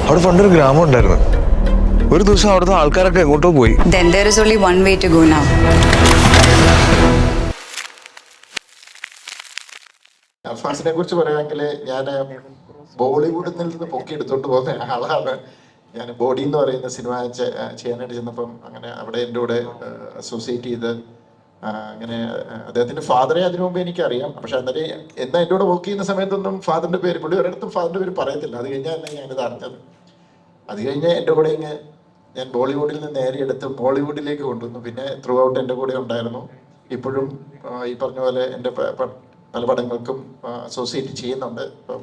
അവിടെ പണ്ടൊരു ഗ്രാമം ഉണ്ടായിരുന്നു. ഒരു ദിവസം അവിടുത്തെ ആൾക്കാരൊക്കെ എങ്ങോട്ടോ പോയി. Then there is only one way to go now. അർഫാസിനെ കുറിച്ച് പറയുകയാണെങ്കിൽ ഞാൻ ബോളിവുഡിൽ നിന്ന് പൊക്കിയെടുത്തോണ്ട് പോകുന്ന ആളാണ്. ഞാൻ ബോഡി എന്ന് പറയുന്ന സിനിമ ചെയ്യാനായിട്ട് ചെന്നപ്പം അങ്ങനെ അവിടെ എൻ്റെ കൂടെ അസോസിയേറ്റ് ചെയ്ത് അങ്ങനെ അദ്ദേഹത്തിൻ്റെ ഫാദറെ അതിനു മുമ്പ് എനിക്കറിയാം. പക്ഷെ അന്നേരം എന്നാ എൻ്റെ കൂടെ വർക്ക് ചെയ്യുന്ന സമയത്തൊന്നും ഫാദറിൻ്റെ പേര് പുള്ളി ഒരിടത്തും ഫാദറിൻ്റെ പേര് പറയത്തില്ല. അത് കഴിഞ്ഞാൽ തന്നെ ഞാനിത് അറിഞ്ഞത്. അത് കഴിഞ്ഞ് എൻ്റെ കൂടെ ഇങ്ങ് ഞാൻ ബോളിവുഡിൽ നിന്ന് നേരെ എടുത്ത് ബോളിവുഡിലേക്ക് കൊണ്ടുവന്നു. പിന്നെ ത്രൂ ഔട്ട് എൻ്റെ കൂടെ ഉണ്ടായിരുന്നു. ഇപ്പോഴും ഈ പറഞ്ഞ പോലെ എൻ്റെ പല പടങ്ങൾക്കും അസോസിയേറ്റ് ചെയ്യുന്നുണ്ട്. ഇപ്പം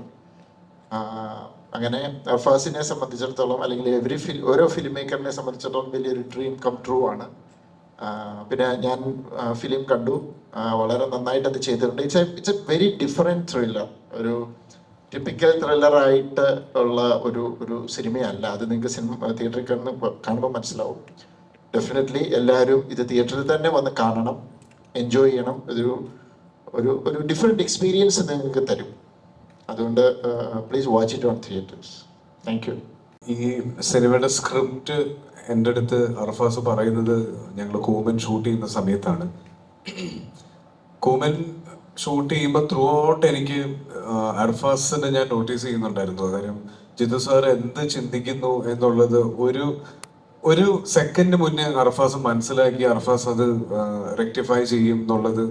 അങ്ങനെ അർഫാസിനെ സംബന്ധിച്ചിടത്തോളം അല്ലെങ്കിൽ ഓരോ ഫിലിം മേക്കറിനെ സംബന്ധിച്ചിടത്തോളം വലിയൊരു ഡ്രീം കം ട്രൂ ആണ്. പിന്നെ ഞാൻ ഫിലിം കണ്ടു, വളരെ നന്നായിട്ട് അത് ചെയ്തിട്ടുണ്ട്. It's A very different thriller. ഒരു ടിപ്പിക്കൽ ത്രില്ലറായിട്ട് ഉള്ള ഒരു സിനിമയല്ല അത്. നിങ്ങൾക്ക് സിനിമ തിയേറ്ററിൽ കാണുമ്പോൾ മനസ്സിലാവും. ഡെഫിനറ്റ്ലി എല്ലാവരും ഇത് തിയേറ്ററിൽ തന്നെ വന്ന് കാണണം, എൻജോയ് ചെയ്യണം. ഒരു ഡിഫറെൻറ്റ് എക്സ്പീരിയൻസ് നിങ്ങൾക്ക് തരും. അതുകൊണ്ട് please watch it on theatres. Thank you. ഈ സിനിമയുടെ സ്ക്രിപ്റ്റ് എൻ്റെ അടുത്ത് അർഫാസ് പറയുന്നത് ഞങ്ങൾ കൂമൻ ഷൂട്ട് ചെയ്യുന്ന സമയത്താണ്. കൂമൻ ഷൂട്ട് ചെയ്യുമ്പോൾ ത്രൂ ഔട്ട് എനിക്ക് അർഫാസിനെ ഞാൻ നോട്ടീസ് ചെയ്യുന്നുണ്ടായിരുന്നു. കാര്യം ജിത്തു സാർ എന്ത് ചിന്തിക്കുന്നു എന്നുള്ളത് ഒരു സെക്കൻഡ് മുന്നേ അർഫാസ് മനസ്സിലാക്കി അർഫാസ് അത് റെക്ടിഫൈ ചെയ്യും എന്നുള്ളത്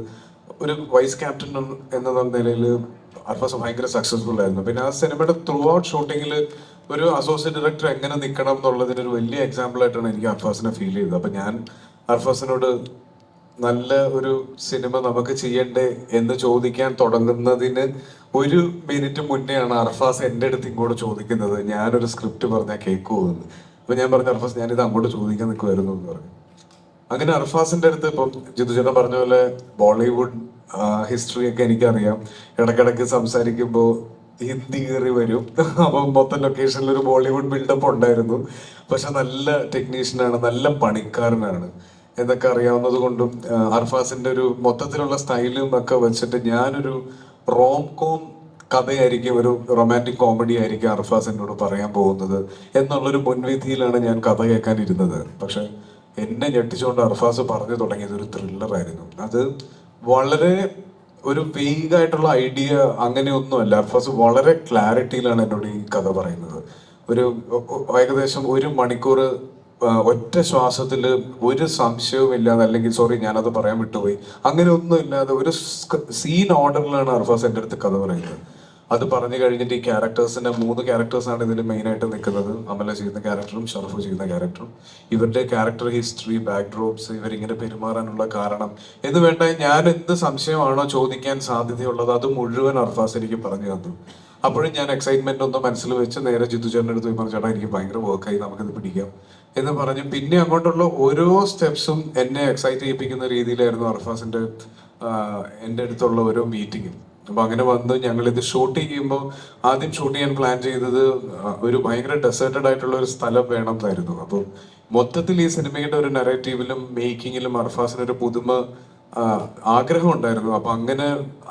ഒരു വൈസ് ക്യാപ്റ്റൻ എന്ന നിലയിൽ അർഫാസ് ഭയങ്കര സക്സസ്ഫുൾ ആയിരുന്നു. പിന്നെ ആ സിനിമയുടെ ത്രൂ ഔട്ട് ഷൂട്ടിങ്ങിൽ ഒരു അസോസിയേറ്റ് ഡയറക്ടർ എങ്ങനെ നിൽക്കണം എന്നുള്ളതിന് ഒരു വലിയ എക്സാമ്പിൾ ആയിട്ടാണ് എനിക്ക് അർഫാസിനെ ഫീൽ ചെയ്തത്. അപ്പം ഞാൻ അർഫാസിനോട് നല്ല ഒരു സിനിമ നമുക്ക് ചെയ്യണ്ടേ എന്ന് ചോദിക്കാൻ തുടങ്ങുന്നതിന് ഒരു മിനിറ്റ് മുന്നെയാണ് അർഫാസ് എൻ്റെ അടുത്ത് ഇങ്ങോട്ട് ചോദിക്കുന്നത്, ഞാനൊരു സ്ക്രിപ്റ്റ് പറഞ്ഞാൽ കേൾക്കുമോ എന്ന്. അപ്പം ഞാൻ പറഞ്ഞു, അർഫാസ് ഞാനിത് അങ്ങോട്ട് ചോദിക്കാൻ നിൽക്കുമായിരുന്നു എന്ന് പറഞ്ഞു. അങ്ങനെ അർഫാസിന്റെ അടുത്ത് ഇപ്പം ജിത്തു ചേട്ടൻ പറഞ്ഞ പോലെ ബോളിവുഡ് ഹിസ്റ്ററി ഒക്കെ എനിക്കറിയാം. ഇടയ്ക്കിടയ്ക്ക് സംസാരിക്കുമ്പോൾ ഹിന്ദി കയറി വരും. അപ്പം മൊത്തം ലൊക്കേഷനിൽ ഒരു ബോളിവുഡ് ബിൽഡപ്പ് ഉണ്ടായിരുന്നു. പക്ഷെ നല്ല ടെക്നീഷ്യനാണ്, നല്ല പണിക്കാരനാണ് എന്നൊക്കെ അറിയാവുന്നത് കൊണ്ടും അർഫാസിന്റെ ഒരു മൊത്തത്തിലുള്ള സ്റ്റൈലും ഒക്കെ വെച്ചിട്ട് ഞാനൊരു റോം കോം കഥയായിരിക്കും, ഒരു റൊമാൻറ്റിക് കോമഡി ആയിരിക്കും അർഫാസ് എന്നോട് പറയാൻ പോകുന്നത് എന്നുള്ളൊരു മുൻവിധിയിലാണ് ഞാൻ കഥ കേൾക്കാനിരുന്നത്. പക്ഷെ എന്നെ ഞെട്ടിച്ചുകൊണ്ട് അർഫാസ് പറഞ്ഞു തുടങ്ങിയത് ഒരു ത്രില്ലറായിരുന്നു. അത് വളരെ ഒരു വെയ്ഗായിട്ടുള്ള ഐഡിയ അങ്ങനെയൊന്നുമല്ല. അർഫാസ് വളരെ ക്ലാരിറ്റിയിലാണ് എന്നോട് ഈ കഥ പറയുന്നത്. ഏകദേശം 1 മണിക്കൂർ ഒറ്റ ശ്വാസത്തിൽ ഒരു സംശയവും ഇല്ലാതെ, അല്ലെങ്കിൽ സോറി ഞാനത് പറയാൻ വിട്ടുപോയി, അങ്ങനെ ഒന്നും ഇല്ലാതെ ഒരു സീൻ ഓർഡറിലാണ് അർഫാസ് എൻ്റെ അടുത്ത് കഥ പറയുന്നത്. അത് പറഞ്ഞു കഴിഞ്ഞിട്ട് ഈ ക്യാരക്ടേഴ്സിന്റെ 3 ക്യാരക്ടേഴ്സാണ് ഇതിൽ മെയിനായിട്ട് നിൽക്കുന്നത്. അമല ചെയ്യുന്ന ക്യാരക്ടറും ഷറഫ് ചെയ്യുന്ന ക്യാരക്ടറും. ഇവരുടെ ക്യാരക്ടർ ഹിസ്റ്ററി, ബാക്ക്ഡ്രോപ്സ്, ഇവരിങ്ങനെ പെരുമാറാനുള്ള കാരണം എന്ന് വേണ്ട ഞാൻ എന്ത് സംശയമാണോ ചോദിക്കാൻ സാധ്യതയുള്ളത് അത് മുഴുവൻ അർഫാസ് എനിക്ക് പറഞ്ഞു തന്നു. അപ്പോഴും ഞാൻ എക്സൈറ്റ്മെന്റ് ഒന്നും മനസ്സിൽ വെച്ച് നേരെ ജിത്തു ചേട്ടൻ്റെ അടുത്ത് പോയി പറഞ്ഞു, ചേട്ടാ എനിക്ക് ഭയങ്കര വർക്കായി, നമുക്കിത് പിടിക്കാം എന്ന് പറഞ്ഞു. പിന്നെ അങ്ങോട്ടുള്ള ഓരോ സ്റ്റെപ്സും എന്നെ എക്സൈറ്റ് ചെയ്യിപ്പിക്കുന്ന രീതിയിലായിരുന്നു അർഫാസിന്റെ എൻ്റെ അടുത്തുള്ള ഓരോ മീറ്റിങ്ങും. അപ്പൊ അങ്ങനെ വന്ന് ഞങ്ങളിത് ഷൂട്ട് ചെയ്യുമ്പോൾ ആദ്യം ഷൂട്ട് ചെയ്യാൻ പ്ലാൻ ചെയ്തത് ഒരു ഭയങ്കര ഡെസേർട്ടഡ് ആയിട്ടുള്ള ഒരു സ്ഥലം വേണം എന്നായിരുന്നു. അപ്പോൾ മൊത്തത്തിൽ ഈ സിനിമയുടെ ഒരു നെറേറ്റീവിലും മേക്കിങ്ങിലും അർഫാസിനൊരു പുതുമ ആഗ്രഹം ഉണ്ടായിരുന്നു. അപ്പൊ അങ്ങനെ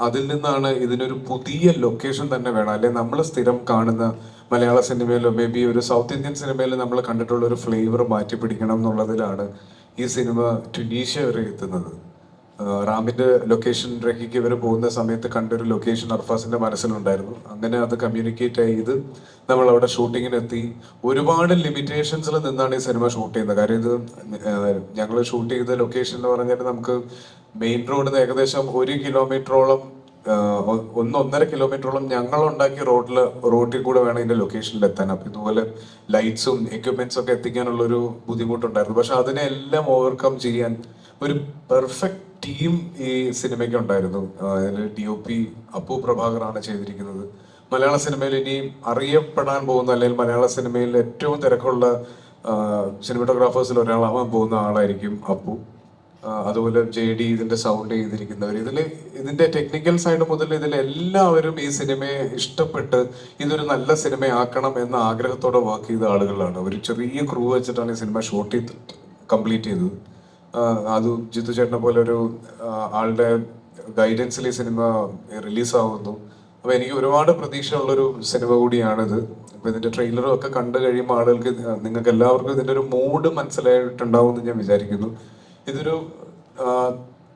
അതിൽ നിന്നാണ് ഇതിനൊരു പുതിയ ലൊക്കേഷൻ തന്നെ വേണം, അല്ലെ നമ്മൾ സ്ഥിരം കാണുന്ന മലയാള സിനിമയിലോ മേ ബി ഒരു സൗത്ത് ഇന്ത്യൻ സിനിമയിലോ നമ്മൾ കണ്ടിട്ടുള്ള ഒരു ഫ്ലേവർ മാറ്റി പിടിക്കണം എന്നുള്ളതിലാണ് ഈ സിനിമ ട്യുണീഷ്യ വരെ എത്തുന്നത്. റാമിന്റെ ലൊക്കേഷൻ റെക്കിക്ക് ഇവർ പോകുന്ന സമയത്ത് കണ്ടൊരു ലൊക്കേഷൻ അർഫാസിന്റെ മനസ്സിലുണ്ടായിരുന്നു. അങ്ങനെ അത് കമ്മ്യൂണിക്കേറ്റ് ചെയ്ത് നമ്മൾ അവിടെ ഷൂട്ടിങ്ങിനെത്തി. ഒരുപാട് ലിമിറ്റേഷൻസിൽ നിന്നാണ് ഈ സിനിമ ഷൂട്ട് ചെയ്യുന്നത്. കാര്യം ഇത് ഞങ്ങൾ ഷൂട്ട് ചെയ്ത ലൊക്കേഷൻ എന്ന് പറഞ്ഞാൽ നമുക്ക് മെയിൻ റോഡിൽ ഏകദേശം 1 കിലോമീറ്ററോളം 1.5 കിലോമീറ്ററോളം ഞങ്ങൾ ഉണ്ടാക്കിയ റോഡിൽ കൂടെ വേണം ഇതിന്റെ ലൊക്കേഷനിൽ എത്താൻ. അപ്പൊ ഇതുപോലെ ലൈറ്റ്സും എക്യുപ്മെന്റ്സും ഒക്കെ എത്തിക്കാനുള്ളൊരു ബുദ്ധിമുട്ടുണ്ടായിരുന്നു. പക്ഷെ അതിനെല്ലാം ഓവർകം ചെയ്യാൻ ഒരു പെർഫെക്റ്റ് ടീം ഈ സിനിമയ്ക്ക് ഉണ്ടായിരുന്നു. അതിൽ DOP അപ്പു പ്രഭാകറാണ് ചെയ്തിരിക്കുന്നത്. മലയാള സിനിമയിൽ ഇനി അറിയപ്പെടാൻ പോകുന്ന, അല്ലെങ്കിൽ മലയാള സിനിമയിൽ ഏറ്റവും തിരക്കുള്ള സിനിമാറ്റോഗ്രാഫേഴ്സിൽ ഒരാളാവാൻ പോകുന്ന ആളായിരിക്കും അപ്പു. അതുപോലെ JD ഇതിന്റെ സൗണ്ട് ചെയ്തിരിക്കുന്നവർ, ഇതിന്റെ ടെക്നിക്കൽ സൈഡ് മുതൽ ഇതിലെല്ലാവരും ഈ സിനിമയെ ഇഷ്ടപ്പെട്ട് ഇതൊരു നല്ല സിനിമയാക്കണം എന്ന ആഗ്രഹത്തോടെ വർക്ക് ചെയ്ത ആളുകളാണ്. ഒരു ചെറിയ ക്രൂ വെച്ചിട്ടാണ് ഈ സിനിമ ഷൂട്ട് കംപ്ലീറ്റ് ചെയ്തത്. അത് ജിത്തു ചേട്ടനെ പോലെ ഒരു ആളുടെ ഗൈഡൻസിൽ ഈ സിനിമ റിലീസാവുന്നു. അപ്പോൾ എനിക്ക് ഒരുപാട് പ്രതീക്ഷയുള്ളൊരു സിനിമ കൂടിയാണിത്. അപ്പോൾ ഇതിൻ്റെ ട്രെയിലറും ഒക്കെ കണ്ടു കഴിയുമ്പോൾ ആളുകൾക്ക് നിങ്ങൾക്ക് എല്ലാവർക്കും ഇതിൻ്റെ ഒരു മൂഡ് മനസ്സിലായിട്ടുണ്ടാവും എന്ന് ഞാൻ വിചാരിക്കുന്നു. ഇതൊരു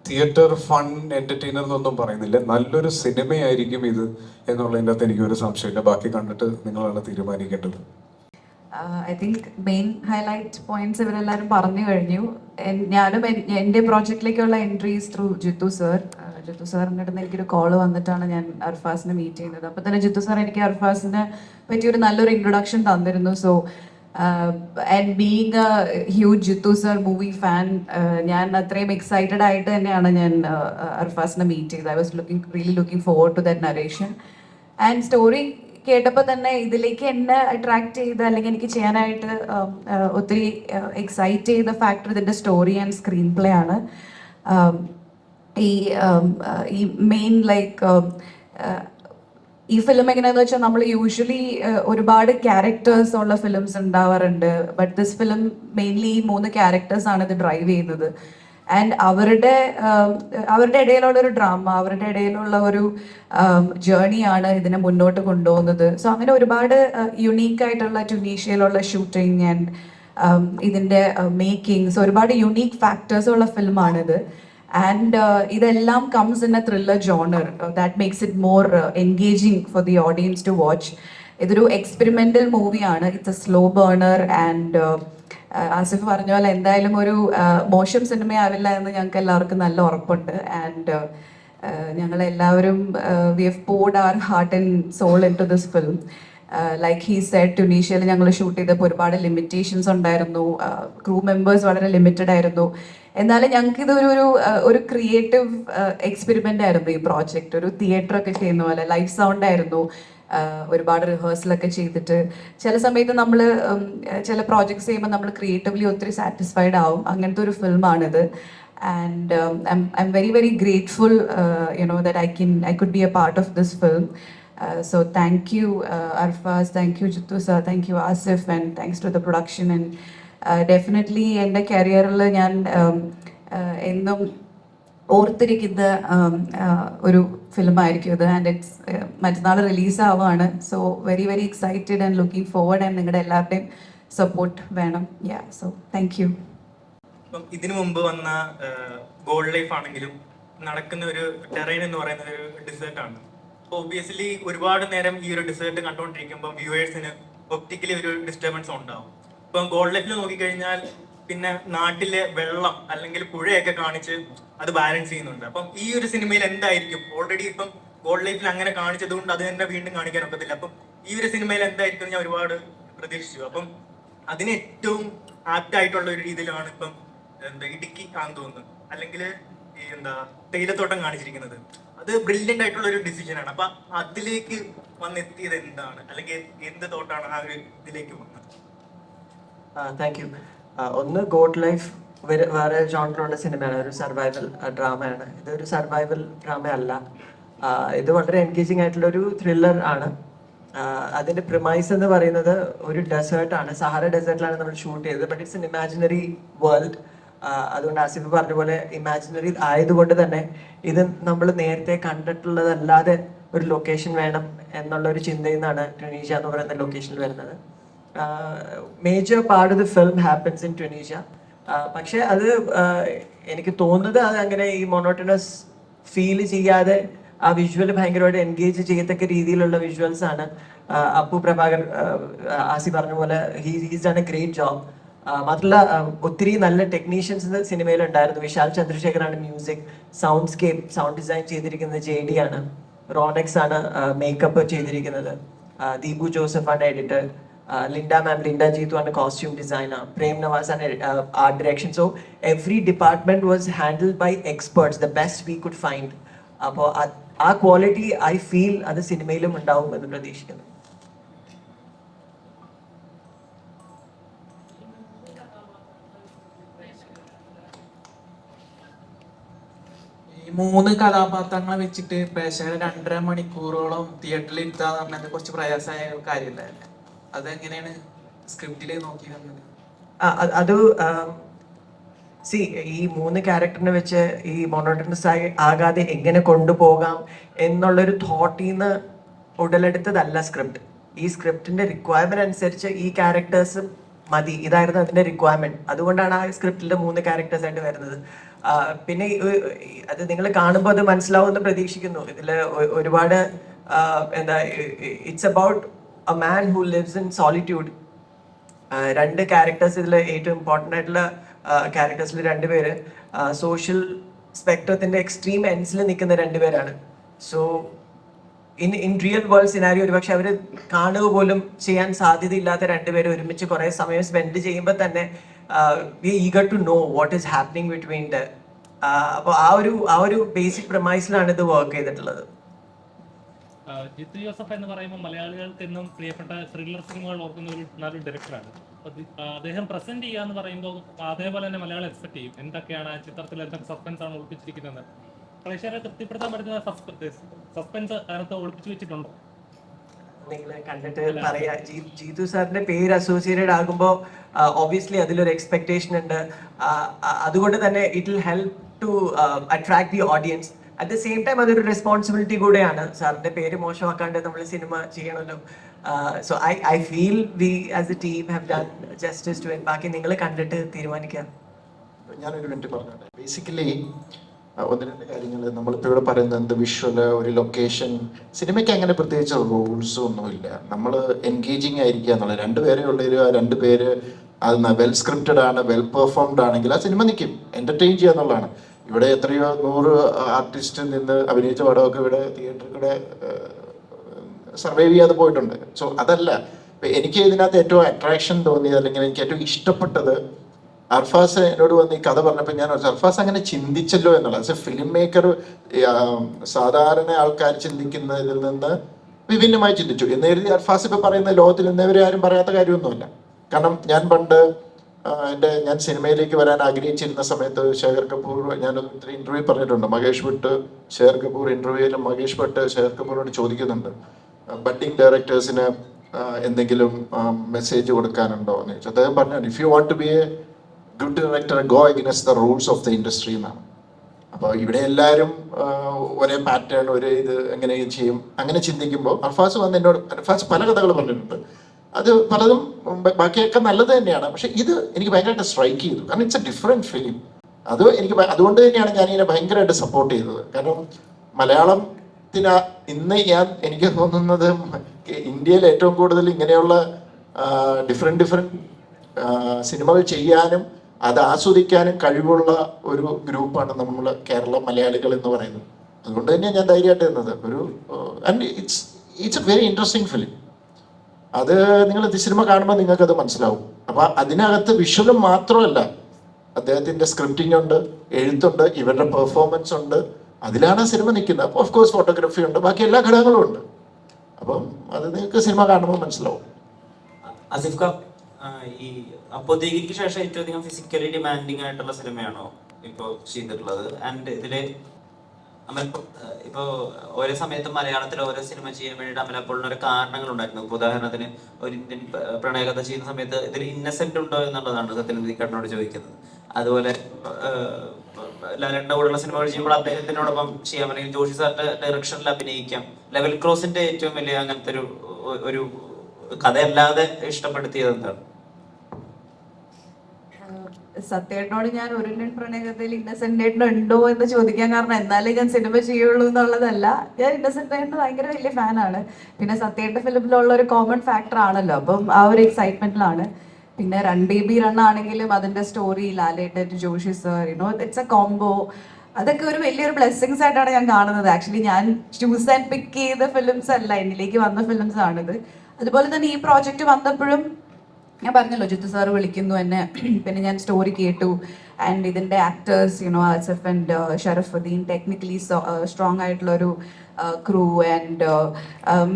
തിയേറ്റർ ഫൺ എൻ്റർടൈനർ എന്നൊന്നും പറയുന്നില്ല, നല്ലൊരു സിനിമയായിരിക്കും ഇത് എന്നുള്ളതിൻ്റെ അകത്ത് എനിക്കൊരു സംശയമില്ല. ബാക്കി കണ്ടിട്ട് നിങ്ങളാണ് തീരുമാനിക്കേണ്ടത്. I think main highlight points ഇവരെല്ലാവരും പറഞ്ഞു കഴിഞ്ഞു. ഞാനും എൻ്റെ പ്രോജക്റ്റിലേക്കുള്ള entries through Jithu sir. Jithu സാറിൻ്റെ അടുത്ത് എനിക്കൊരു കോള് വന്നിട്ടാണ് ഞാൻ അർഫാസിനെ മീറ്റ് ചെയ്യുന്നത്. അപ്പോൾ തന്നെ ജിത്തു സാർ എനിക്ക് അർഫാസിനെ പറ്റിയൊരു നല്ലൊരു ഇൻട്രൊഡക്ഷൻ തന്നിരുന്നു. So and being a huge Jithu sir movie fan, ഞാൻ അത്രയും എക്സൈറ്റഡ് ആയിട്ട് തന്നെയാണ് ഞാൻ അർഫാസിനെ മീറ്റ് ചെയ്തത്. I was really looking forward to that narration. And story കേട്ടപ്പോൾ തന്നെ ഇതിലേക്ക് എന്നെ അട്രാക്ട് ചെയ്ത് അല്ലെങ്കിൽ എനിക്ക് ചെയ്യാനായിട്ട് ഒത്തിരി എക്സൈറ്റ് ചെയ്ത ഫാക്ടർ ഇതിൻ്റെ സ്റ്റോറി ആൻഡ് സ്ക്രീൻ പ്ലേ ആണ്. ഈ മെയിൻ ലൈക്ക് ഈ ഫിലിം എങ്ങനെയാണെന്ന് വെച്ചാൽ നമ്മൾ യൂഷ്വലി ഒരുപാട് ക്യാരക്ടേഴ്സ് ഉള്ള ഫിലിംസ് ഉണ്ടാവാറുണ്ട്. ബട്ട് ദിസ് ഫിലിം മെയിൻലി ഈ 3 ക്യാരക്ടേഴ്സാണ് ഇത് ഡ്രൈവ് ചെയ്യുന്നത്. ആൻഡ് അവരുടെ ഇടയിലുള്ള ഒരു ഡ്രാമ, അവരുടെ ഇടയിലുള്ള ഒരു ജേർണിയാണ് ഇതിനെ മുന്നോട്ട് കൊണ്ടുപോകുന്നത്. സോ അങ്ങനെ ഒരുപാട് യുണീക്ക് ആയിട്ടുള്ള ട്യൂണീഷ്യയിലുള്ള ഷൂട്ടിങ് ആൻഡ് ഇതിൻ്റെ മേക്കിങ്സ്, ഒരുപാട് യുണീക്ക് ഫാക്ടേഴ്സ് ഉള്ള ഫിലിമാണിത്. ആൻഡ് ഇതെല്ലാം comes in a thriller genre that makes it more engaging for the audience to watch. ഇതൊരു എക്സ്പെരിമെൻ്റൽ മൂവിയാണ്. It's a slow burner and Asif പറഞ്ഞ പോലെ എന്തായാലും ഒരു മോശം സിനിമയാവില്ല എന്ന് ഞങ്ങൾക്ക് എല്ലാവർക്കും നല്ല ഉറപ്പുണ്ട്. ആൻഡ് ഞങ്ങളെല്ലാവരും we have poured our heart and soul into this film. Like he said, ട്യൂണീഷ്യയിൽ ഞങ്ങൾ ഷൂട്ട് ചെയ്തപ്പോൾ ഒരുപാട് ലിമിറ്റേഷൻസ് ഉണ്ടായിരുന്നു, ക്രൂ മെമ്പേഴ്സ് വളരെ ലിമിറ്റഡ് ആയിരുന്നു. എന്നാലും ഞങ്ങൾക്ക് ഇതൊരു ഒരു ക്രിയേറ്റീവ് എക്സ്പെരിമെൻ്റ് ആയിരുന്നു ഈ പ്രോജക്റ്റ്. ഒരു തിയേറ്റർ ഒക്കെ ചെയ്യുന്ന പോലെ ലൈവ് സൗണ്ട് ആയിരുന്നു. ഒരുപാട് റിഹേഴ്സലൊക്കെ ചെയ്തിട്ട് ചില സമയത്ത് നമ്മൾ ചില പ്രോജക്ട്സ് ചെയ്യുമ്പോൾ നമ്മൾ ക്രിയേറ്റീവ്ലി ഒത്തിരി സാറ്റിസ്ഫൈഡ് ആവും. അങ്ങനത്തെ ഒരു ഫിലിമാണിത്. And I'm very very grateful that I could be a part of this film. So thank you Arfaz, thank you Jittu sir, thank you Asif, and thanks to the production. And definitely എൻ്റെ കരിയറിൽ ഞാൻ എന്നും ഓർത്തിരിക്കുന്ന ഒരു ഫിലിമായിരിക്കും ഇത്. And it's മറ്റന്നാൾ റിലീസാവുകയാണ്. So very very excited and looking forward. And നിങ്ങളുടെ എല്ലാവരുടെയും സപ്പോർട്ട് വേണം. So thank you. ഇപ്പം ഇതിനു മുമ്പ് വന്ന ഗോൾഡ് ലൈഫ് ആണെങ്കിലും നടക്കുന്ന ഒരു ടെറൈൻ എന്ന് പറയുന്ന ഒരു ഡിസേർട്ടാണ്. അപ്പോൾ ഒബ്വിയസ്ലി ഒരുപാട് നേരം ഈ ഒരു ഡിസേർട്ട് കണ്ടുകൊണ്ടിരിക്കുമ്പോൾ വ്യൂവേഴ്സിന് ഒപ്റ്റിക്കലി ഒരു ഡിസ്റ്റർബൻസ് ഉണ്ടാവും. ഇപ്പം ഗോൾഡ് ലൈഫിൽ നോക്കിക്കഴിഞ്ഞാൽ പിന്നെ നാട്ടിലെ വെള്ളം അല്ലെങ്കിൽ പുഴയൊക്കെ കാണിച്ച് അത് ബാലൻസ് ചെയ്യുന്നുണ്ട്. അപ്പം ഈ ഒരു സിനിമയിൽ എന്തായിരിക്കും, ഓൾറെഡി ഇപ്പം ഗോൾഡ് ലൈഫിൽ അങ്ങനെ കാണിച്ചത് കൊണ്ട് അത് തന്നെ വീണ്ടും കാണിക്കാൻ ഒക്കത്തില്ല. അപ്പം ഈ ഒരു സിനിമയിൽ എന്തായിരിക്കും ഞാൻ ഒരുപാട് പ്രതീക്ഷിച്ചു. അപ്പം അതിന് ഏറ്റവും ആപ്റ്റ് ആയിട്ടുള്ള ഒരു രീതിയിലാണ് ഇപ്പം ഇടുക്കി ആണെന്ന് തോന്നുന്നത്, അല്ലെങ്കിൽ ഈ തേയിലത്തോട്ടം കാണിച്ചിരിക്കുന്നത്. അത് ബ്രില്യൻ്റ് ആയിട്ടുള്ള ഒരു ഡിസിഷനാണ്. അപ്പം അതിലേക്ക് വന്നെത്തിയത് എന്താണ്, അല്ലെങ്കിൽ എന്ത് തോട്ടാണ് ആ ഒരു ഇതിലേക്ക് വന്നത്? Thank you. ഒന്ന് ഗോഡ് ലൈഫ് വേറെ ജോണറുള്ള സിനിമയാണ്, ഒരു സർവൈവൽ ഡ്രാമയാണ്. ഇതൊരു സർവൈവൽ ഡ്രാമ അല്ല, ഇത് വളരെ എൻഗേജിങ് ആയിട്ടുള്ള ഒരു ത്രില്ലർ ആണ്. അതിൻ്റെ പ്രിമൈസ് എന്ന് പറയുന്നത് ഒരു ഡെസേർട്ടാണ്, സഹാറ ഡെസേർട്ടിലാണ് നമ്മൾ ഷൂട്ട് ചെയ്തത്. But it's an imaginary world. അതുകൊണ്ട് ആസിഫ് പറഞ്ഞ പോലെ ഇമാജിനറി ആയതുകൊണ്ട് തന്നെ ഇത് നമ്മൾ നേരത്തെ കണ്ടിട്ടുള്ളതല്ലാതെ ഒരു ലൊക്കേഷൻ വേണം എന്നുള്ള ഒരു ചിന്തയിൽ നിന്നാണ് ട്യൂണീഷ്യ എന്ന് പറയുന്ന ലൊക്കേഷനിൽ വരുന്നത്. Major part of the film happens in Tunisia. പക്ഷെ അത് എനിക്ക് തോന്നുന്നത് അത് അങ്ങനെ ഈ മൊണോട്ടണസ് ഫീൽ ചെയ്യാതെ ആ വിഷ്വൽ ഭയങ്കരമായിട്ട് എൻഗേജ് ചെയ്യത്തക്ക രീതിയിലുള്ള വിഷ്വൽസ് ആണ്. അപ്പു പ്രഭാകർ ആസി പറഞ്ഞ പോലെ he's done a great job. മാത്രമല്ല ഒത്തിരി നല്ല ടെക്നീഷ്യൻസ് സിനിമയിലുണ്ടായിരുന്നു. വിശാൽ ചന്ദ്രശേഖറാണ് മ്യൂസിക്, സൗണ്ട് ഡിസൈൻ ചെയ്തിരിക്കുന്നത് JD ആണ്, റോണെക്സ് ആണ് മേക്കപ്പ് ചെയ്തിരിക്കുന്നത്, ദീപു ജോസഫ് ആണ് എഡിറ്റർ, ലിൻഡ ജീതു ആണ് കോസ്റ്റ്യൂം ഡിസൈനർ, പ്രേം നവാസ് ആണ് art direction. So every department was handled by experts, the best we could find. അപ്പോൾ ആ ക്വാളിറ്റി ഐ ഫീൽ അത് സിനിമയിലും ഉണ്ടാവും എന്ന് പ്രതീക്ഷിക്കുന്നു. ഈ 3 കഥാപാത്രങ്ങളെ വെച്ചിട്ട് പ്രേക്ഷകരെ 2.5 മണിക്കൂറോളം തിയേറ്ററിൽ ഇരുത്താന്ന് പറഞ്ഞത് കുറച്ച് പ്രയാസമായ കാര്യമല്ലേ? അതെങ്ങനെയാണ് സ്ക്രിപ്റ്റിൽ നോക്കി വന്നത്? അത് ഈ 3 ക്യാരക്ടറിനെ വെച്ച് ഈ മൊണോട്ടണസ് ആകാതെ എങ്ങനെ കൊണ്ടുപോകാം എന്നുള്ളൊരു തോട്ടിൽ നിന്ന് ഉടലെടുത്തതല്ല സ്ക്രിപ്റ്റ്. ഈ സ്ക്രിപ്റ്റിന്റെ റിക്വയർമെന്റ് അനുസരിച്ച് ഈ ക്യാരക്ടേഴ്സും മതി, ഇതായിരുന്നു അതിന്റെ റിക്വയർമെന്റ്. അതുകൊണ്ടാണ് ആ സ്ക്രിപ്റ്റിൽ 3 ക്യാരക്ടേഴ്സ് ആയിട്ട് വരുന്നത്. പിന്നെ അത് നിങ്ങൾ കാണുമ്പോൾ അത് മനസ്സിലാവുമെന്ന് പ്രതീക്ഷിക്കുന്നു. ഇതിൽ ഒരുപാട് എന്താ, it's about a man who lives in solitude. 2 characters ഇതിൽ ഏറ്റവും ഇമ്പോർട്ടൻ്റ് ആയിട്ടുള്ള ക്യാരക്ടേഴ്സിൽ 2 പേര് സോഷ്യൽ സ്പെക്ട്രത്തിന്റെ എക്സ്ട്രീം എൻഡ്സിൽ നിൽക്കുന്ന 2 പേരാണ്. So in real world scenario ഒരുപക്ഷെ അവർ കാണുക പോലും ചെയ്യാൻ സാധ്യതയില്ലാത്ത 2 പേര് ഒരുമിച്ച് കുറേ സമയം സ്പെൻഡ് ചെയ്യുമ്പോൾ തന്നെ we eager to know what is happening between the. അപ്പോൾ ആ ഒരു ബേസിക് പ്രമൈസിലാണ് ഇത് വർക്ക് ചെയ്തിട്ടുള്ളത്. ജിത്തു ജോസഫ് എന്ന് പറയുമ്പോൾ മലയാളികൾക്ക് എന്നും പ്രിയപ്പെട്ട ത്രില്ലർ സിനിമകൾ ഓർക്കുന്ന ഒരു നല്ലൊരു ഡയറക്ടറാണ്. അദ്ദേഹം പ്രസന്റ് ചെയ്യുക എന്ന് പറയുമ്പോൾ അതേപോലെ തന്നെ മലയാളം എക്സ്പെക്ട് ചെയ്യും എന്തൊക്കെയാണ് ആ ചിത്രത്തിൽ, എന്തൊക്കെ സസ്പെൻസ് ആണ് ഒളിപ്പിച്ചിരിക്കുന്നത്. പ്രേക്ഷകരെ തൃപ്തിപ്പെടുത്താൻ പറ്റുന്ന സസ്പെൻസ് അതിനകത്ത് ഒളിപ്പിച്ചു വെച്ചിട്ടുണ്ടോ? നിങ്ങൾ കണ്ടിട്ട് പറയാ. ജീതു സാറിന്റെ പേര് അസോസിയേറ്റഡ് ആകുമ്പോൾ ഒബ്വിയസ്ലി അതിലൊരു എക്സ്പെക്ടേഷൻ ഉണ്ട്. അതുകൊണ്ട് തന്നെ it will help to attract the audience. At the same time അതൊരു റെസ്പോൺസിബിലിറ്റി കൂടെയാണ്. സാറിന്റെ പേര് മോശമാക്കാണ്ട് നമ്മൾ സിനിമ ചെയ്യണമല്ലോ. So I feel we as a team have done justice to it. ബാക്കി നിങ്ങൾ കണ്ടിട്ട് തീരുമാനിക്കാം. ഞാനൊരു മിനിറ്റ് പറഞ്ഞോട്ടെ. ബേസിക്കലി 1-2 കാര്യങ്ങൾ നമ്മളിപ്പോൾ ഇവിടെ പറയുന്നത് എന്ത്, വിഷ്വല്, ഒരു ലൊക്കേഷൻ. സിനിമയ്ക്ക് അങ്ങനെ പ്രത്യേകിച്ച് റൂൾസും ഒന്നുമില്ല. നമ്മൾ എൻഗേജിങ് ആയിരിക്കുക എന്നുള്ളത്. 2 പേരേ ഉള്ളൊരു ആ 2 പേര് അത് വെൽ സ്ക്രിപ്റ്റഡ് ആണ്, വെൽ പെർഫോംഡ് ആണെങ്കിൽ ആ സിനിമ നിൽക്കും. എൻ്റർടൈൻ ചെയ്യുക എന്നുള്ളതാണ്. ഇവിടെ എത്രയോ 100 ആർട്ടിസ്റ്റ് നിന്ന് അഭിനയിച്ച പടമൊക്കെ ഇവിടെ തിയേറ്ററിൽ കൂടെ സർവൈവ് ചെയ്യാതെ പോയിട്ടുണ്ട്. സോ അതല്ല എനിക്ക് ഇതിനകത്ത് ഏറ്റവും അട്രാക്ഷൻ തോന്നിയത്, അല്ലെങ്കിൽ എനിക്ക് ഏറ്റവും ഇഷ്ടപ്പെട്ടത്, അർഫാസ് എന്നോട് വന്ന് ഈ കഥ പറഞ്ഞപ്പോൾ ഞാൻ അർഫാസ് അങ്ങനെ ചിന്തിച്ചല്ലോ എന്നുള്ളത്. ആസ് എ ഫിലിം മേക്കർ സാധാരണ ആൾക്കാർ ചിന്തിക്കുന്നതിൽ നിന്ന് വിഭിന്നമായി ചിന്തിച്ചു എന്ന് കരുതി അർഫാസ് ഇപ്പം പറയുന്ന ലോകത്തിൽ ഇന്നവരെ ആരും പറയാത്ത കാര്യമൊന്നുമില്ല. കാരണം ഞാൻ പണ്ട് ഞാൻ സിനിമയിലേക്ക് വരാൻ ആഗ്രഹിച്ചിരുന്ന സമയത്ത് ശേഖർ കപൂർ, ഞാനൊരു ഇന്റർവ്യൂ പറഞ്ഞിട്ടുണ്ട്, മഹേഷ് ഭട്ട് ശേഖർ കപൂർ ഇന്റർവ്യൂവിലും മഹേഷ് ഭട്ട് ശേഖർ കപൂറിനോട് ചോദിക്കുന്നുണ്ട്, ബഡ്ഡിംഗ് ഡയറക്ടേഴ്സിന് എന്തെങ്കിലും മെസ്സേജ് കൊടുക്കാനുണ്ടോ എന്ന് ചോദിച്ചു. അദ്ദേഹം പറഞ്ഞു, if you want to be a good director go against the rules of the industry എന്നാണ്. അപ്പോൾ ഇവിടെ എല്ലാവരും ഒരേ പാറ്റേൺ, ഒരേ ഇത് എങ്ങനെ ചെയ്യും, അങ്ങനെ ചിന്തിക്കുമ്പോൾ അർഫാസ് വന്ന് എന്നോട്, അർഫാസ് പല കഥകൾ പറഞ്ഞിട്ടുണ്ട്, അത് പലതും ബാക്കിയൊക്കെ നല്ലത് തന്നെയാണ്. പക്ഷെ ഇത് എനിക്ക് ഭയങ്കരമായിട്ട് സ്ട്രൈക്ക് ചെയ്തു. കാരണം ഇറ്റ്സ് എ ഡിഫറെൻറ്റ് ഫിലിം. അത് എനിക്ക് അതുകൊണ്ട് തന്നെയാണ് ഞാൻ ഇതിനെ ഭയങ്കരമായിട്ട് സപ്പോർട്ട് ചെയ്തത്. കാരണം മലയാളത്തിന് ഇന്ന് എനിക്ക് തോന്നുന്നത് ഇന്ത്യയിൽ ഏറ്റവും കൂടുതൽ ഇങ്ങനെയുള്ള ഡിഫറെൻറ്റ് സിനിമകൾ ചെയ്യാനും അത് ആസ്വദിക്കാനും കഴിവുള്ള ഒരു ഗ്രൂപ്പാണ് നമ്മൾ കേരള മലയാളികൾ എന്ന് പറയുന്നത്. അതുകൊണ്ട് തന്നെയാണ് ഞാൻ ധൈര്യമായിട്ട് ഇരുന്നത്. And it's A very interesting film. അത് നിങ്ങൾ സിനിമ കാണുമ്പോൾ നിങ്ങൾക്കത് മനസ്സിലാവും. അപ്പോൾ അതിനകത്ത് വിഷ്വലും മാത്രമല്ല, അദ്ദേഹത്തിൻ്റെ സ്ക്രിപ്റ്റിംഗ് ഉണ്ട്, എഴുത്തുണ്ട്, ഇവരുടെ പെർഫോമൻസ് ഉണ്ട്. അതിലാണ് സിനിമ നിൽക്കുന്നത്. അപ്പോൾ ഓഫ് കോഴ്സ് ഫോട്ടോഗ്രാഫി ഉണ്ട്, ബാക്കി എല്ലാ ഘടകങ്ങളും ഉണ്ട്. അപ്പം അത് നിങ്ങൾക്ക് സിനിമ കാണുമ്പോൾ മനസ്സിലാവും. ആസിഫ് ഖാൻ, ഈ അപ്പോഴത്തേക്ക് ശേഷം ഏറ്റവും അധികം ഫിസിക്കലി ഡിമാൻഡിങ് ആയിട്ടുള്ള സിനിമയാണോ ഇപ്പോൾ ചെയ്തിട്ടുള്ളത്? ആൻഡ് ഇതില് ഇപ്പോൾ ഓരോ സമയത്തും മലയാളത്തിൽ ഓരോ സിനിമ ചെയ്യാൻ വേണ്ടിയിട്ട് അമലപ്പോളിന് ഒരു കാരണങ്ങളുണ്ടായിരുന്നു. ഇപ്പോൾ ഉദാഹരണത്തിന് ഒരു ഇന്ത്യൻ പ്രണയകഥ ചെയ്യുന്ന സമയത്ത് ഇതിൽ ഇന്നസെന്റ് ഉണ്ടോ എന്നുള്ളതാണ് സത്യനന്ദിക്കാരനോട് ചോദിക്കുന്നത്. അതുപോലെ ലാലേട്ടൻ്റെ കൂടെയുള്ള സിനിമകൾ ചെയ്യുമ്പോൾ അദ്ദേഹത്തിനോടൊപ്പം ചെയ്യാം, അല്ലെങ്കിൽ ജോഷി സാറിന്റെ ഡയറക്ഷനിൽ അഭിനയിക്കാം. ലെവൽ ക്രോസിന്റെ ഏറ്റവും വലിയ അങ്ങനത്തെ ഒരു കഥയല്ലാതെ ഇഷ്ടപ്പെടുത്തിയത് എന്താണ്? സത്യേട്ടനോട് ഞാൻ ഒരു ഇന്ത്യൻ പ്രണയകഥയിൽ ഇന്നസെന്റ് ആയിട്ട് ഉണ്ടോ എന്ന് ചോദിക്കാൻ കാരണം എന്നാലേ ഞാൻ സിനിമ ചെയ്യുള്ളൂ എന്നുള്ളതല്ല. ഞാൻ ഇന്നസെന്റ് ആയിട്ട് ഭയങ്കര വലിയ ഫാനാണ്. പിന്നെ സത്യേട്ട ഫിലിമിലുള്ള ഒരു കോമൺ ഫാക്ടർ ആണല്ലോ, അപ്പം ആ ഒരു എക്സൈറ്റ്മെന്റിലാണ്. പിന്നെ റൺ ബേബി റൺ ആണെങ്കിലും അതിന്റെ story, Lalettan, Joshy sir, it's a combo. അതൊക്കെ ഒരു വലിയൊരു ബ്ലെസ്സിങ്സ് ആയിട്ടാണ് ഞാൻ കാണുന്നത്. ആക്ച്വലി ഞാൻ ചൂസ് ആൻഡ് പിക്ക് ചെയ്ത ഫിലിംസ് അല്ല, എന്നിലേക്ക് വന്ന ഫിലിംസ് ആണിത്. അതുപോലെ തന്നെ ഈ പ്രോജക്റ്റ് വന്നപ്പോഴും ഞാൻ പറഞ്ഞല്ലോ, ജിത്തു സാർ വിളിക്കുന്നു എന്നെ. പിന്നെ ഞാൻ സ്റ്റോറി കേട്ടു. ആൻഡ് ഇതിൻ്റെ actors Asif and Sharafudheen, technically strong ആയിട്ടുള്ളൊരു ക്രൂ. ആൻഡ്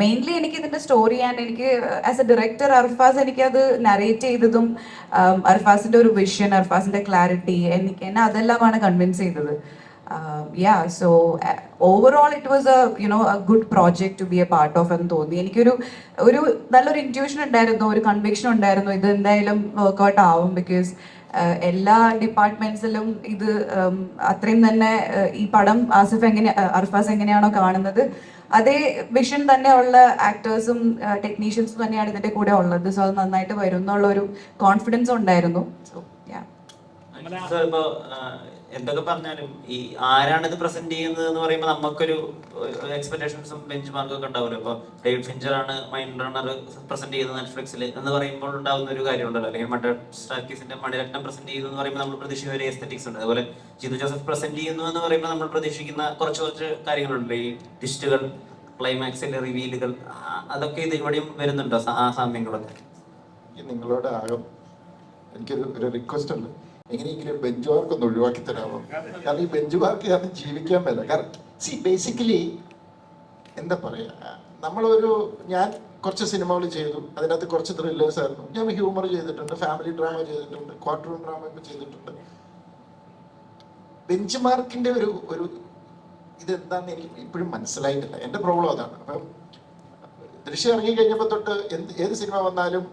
മെയിൻലി എനിക്ക് ഇതിൻ്റെ സ്റ്റോറി ആൻഡ് എനിക്ക് ആസ് എ ഡയറക്ടർ അർഫാസ് എനിക്കത് നറേറ്റ് ചെയ്തതും അർഫാസിൻ്റെ ഒരു വിഷൻ, അർഫാസിൻ്റെ ക്ലാരിറ്റി, എന്നെ അതെല്ലാമാണ് കൺവിൻസ് ചെയ്തത്. So overall it was a good project to be a part of എന്ന് തോന്നി. എനിക്കൊരു നല്ലൊരു ഇൻറ്റ്യൂഷൻ ഉണ്ടായിരുന്നു, ഒരു കൺവിക്ഷൻ ഉണ്ടായിരുന്നു, ഇത് എന്തായാലും വർക്ക്ഔട്ട് ആവും. ബിക്കോസ് എല്ലാ ഡിപ്പാർട്ട്മെന്റ്സിലും ഇത് അത്രയും തന്നെ ഈ പടം അർഫാസ് എങ്ങനെയാണോ കാണുന്നത് അതേ വിഷൻ തന്നെയുള്ള ആക്ടേഴ്സും ടെക്നീഷ്യൻസും തന്നെയാണ് ഇതിന്റെ കൂടെ ഉള്ളത്. സോ അത് നന്നായിട്ട് വരും എന്നുള്ള ഒരു കോൺഫിഡൻസ് ഉണ്ടായിരുന്നു. സോ സോ ഇപ്പോ എന്തൊക്കെ പറഞ്ഞാലും ഈ ആരാണ് ഇത് പ്രസന്റ് ചെയ്യുന്നത് എന്ന് പറയുമ്പോൾ നമുക്കൊരു എക്സ്പെക്ടേഷൻസും ബെഞ്ച് മാർക്കും ഒക്കെ ഉണ്ടാവുമല്ലോ. ഇപ്പൊ ഡേവിഡ് ഫിഞ്ചർ ആണ് മൈൻഡ് റണ്ണർ പ്രസന്റ് ചെയ്യുന്നത് നെറ്റ്ഫ്ലിക്സിൽ എന്ന് പറയുമ്പോൾ ഉണ്ടാവുന്ന ഒരു കാര്യമുണ്ടല്ലോ. അല്ലെങ്കിൽ സ്റ്റാർക്കീസിന്റെ മണിരത്നം പ്രസന്റ് ചെയ്യുന്നു എന്ന് പറയുമ്പോൾ നമ്മൾ പ്രതീക്ഷിക്കുന്ന ഒരു എസ്തെറ്റിക്സ് ഉണ്ട്. അതുപോലെ ജിതു ജോസഫ് പ്രസന്റ് ചെയ്യുന്നു എന്ന് പറയുമ്പോൾ നമ്മൾ പ്രതീക്ഷിക്കുന്ന കുറച്ച് കാര്യങ്ങളുണ്ട്. ഈ ട്വിസ്റ്റുകൾ, ക്ലൈമാക്സിലെ റിവീലുകൾ, അതൊക്കെ ഇത് ഇവിടെയും വരുന്നുണ്ടോ ആ സാമ്യങ്ങളൊക്കെ? നിങ്ങളോട് ആകും എനിക്കൊരു റിക്വസ്റ്റ് ഉണ്ട്, എങ്ങനെയെങ്കിലും ബെഞ്ച് മാർക്ക് ഒന്ന് ഒഴിവാക്കി തരാമോ? കാരണം ഈ ബെഞ്ച് മാർക്ക് കാരണം ജീവിക്കാൻ പറ്റില്ല. കാരണം ബേസിക്കലി എന്താ പറയുക, ഞാൻ കുറച്ച് സിനിമകൾ ചെയ്തു, അതിനകത്ത് കുറച്ച് ത്രില്ലേഴ്സ് ആയിരുന്നു. ഞാൻ ഹ്യൂമർ ചെയ്തിട്ടുണ്ട്, ഫാമിലി ഡ്രാമ ചെയ്തിട്ടുണ്ട്, ക്വാർട്ടർ റൂം ഡ്രാമ ഒക്കെ ചെയ്തിട്ടുണ്ട്. ബെഞ്ച് മാർക്കിന്റെ ഒരു ഇതെന്താന്ന് എനിക്ക് ഇപ്പോഴും മനസ്സിലായിട്ടില്ല. എൻ്റെ പ്രോബ്ലം അതാണ്. അപ്പം ദൃശ്യം ഇറങ്ങി കഴിഞ്ഞപ്പോൾ തൊട്ട് ഏത് സിനിമ വന്നാലും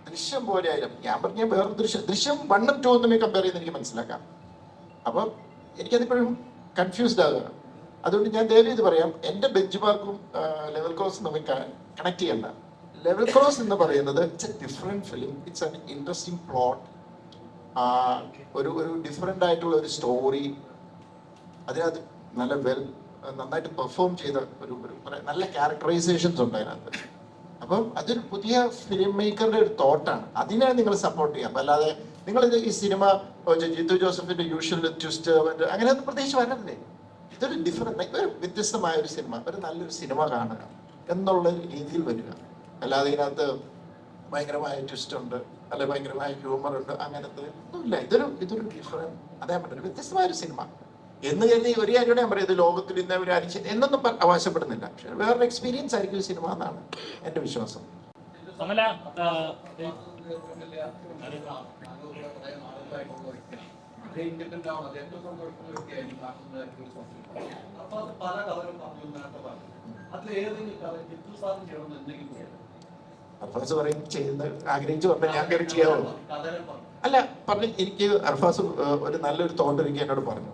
ദൃശ്യം പോലെ ആയാലും ഞാൻ പറഞ്ഞ വേറെ ദൃശ്യം 1 ഉം 2 ഉം തമ്മിൽ കമ്പയർ ചെയ്ത് എനിക്ക് മനസ്സിലാക്കാം. അപ്പം എനിക്കതിപ്പോഴും കൺഫ്യൂസ്ഡ് ആകുകയാണ്. അതുകൊണ്ട് ഞാൻ ദയവ് ചെയ്ത് പറയാം, എൻ്റെ ബെഞ്ച് മാർക്കും ലെവൽ ക്രോസും തമ്മിൽ കണക്ട് ചെയ്യണ്ട. ലെവൽ ക്രോസ് എന്ന് പറയുന്നത് it's A different film, it's an interesting plot, ഒരു ഡിഫറെൻ്റ് ആയിട്ടുള്ള ഒരു സ്റ്റോറി, അതിനകത്ത് നന്നായിട്ട് പെർഫോം ചെയ്ത ഒരു നല്ല ക്യാരക്ടറൈസേഷൻസ് ഉണ്ട് അതിനകത്ത്. അപ്പം അതൊരു പുതിയ ഫിലിം മേക്കറുടെ ഒരു തോട്ടാണ്. അതിനെ നിങ്ങൾ സപ്പോർട്ട് ചെയ്യാം. അല്ലാതെ നിങ്ങൾ ഈ സിനിമ ജിത്തു ജോസഫിന്റെ യൂഷ്വൽ ട്വിസ്റ്റ് അങ്ങനെ ഒന്നും പ്രത്യേകിച്ച് വരണ്ടേ. ഇതൊരു ഒരു വ്യത്യസ്തമായ ഒരു സിനിമ, ഒരു നല്ലൊരു സിനിമ കാണുക എന്നുള്ള രീതിയിൽ വരിക. അല്ലാതെ ഇതിനകത്ത് ഭയങ്കരമായ ട്വിസ്റ്റ് ഉണ്ട്, അല്ലെ ഭയങ്കരമായ ഹ്യൂമർ ഉണ്ട്, അങ്ങനത്തെ ഒന്നുമില്ല. ഇതൊരു ഡിഫറെന്റ്, അതേ പറ്റും, ഒരു വ്യത്യസ്തമായ ഒരു സിനിമ എന്ന് കരുതി ഒരു കാര്യം ഞാൻ പറയും, ഇത് ലോകത്തിൽ ഇന്ന് ഒരു എന്നൊന്നും അവകാശപ്പെടുന്നില്ല. പക്ഷെ വേറൊരു എക്സ്പീരിയൻസ് ആയിരിക്കും ഈ സിനിമ എന്നാണ് എൻ്റെ വിശ്വാസം. അർഫാസ് പറയും ആഗ്രഹിച്ചു പറഞ്ഞാൽ ഞാൻ കയറി ചെയ്യാവുള്ളൂ. അല്ല പറഞ്ഞു, എനിക്ക് അർഫാസ് ഒരു നല്ലൊരു തോട്ട് എനിക്ക് എന്നോട് പറഞ്ഞു.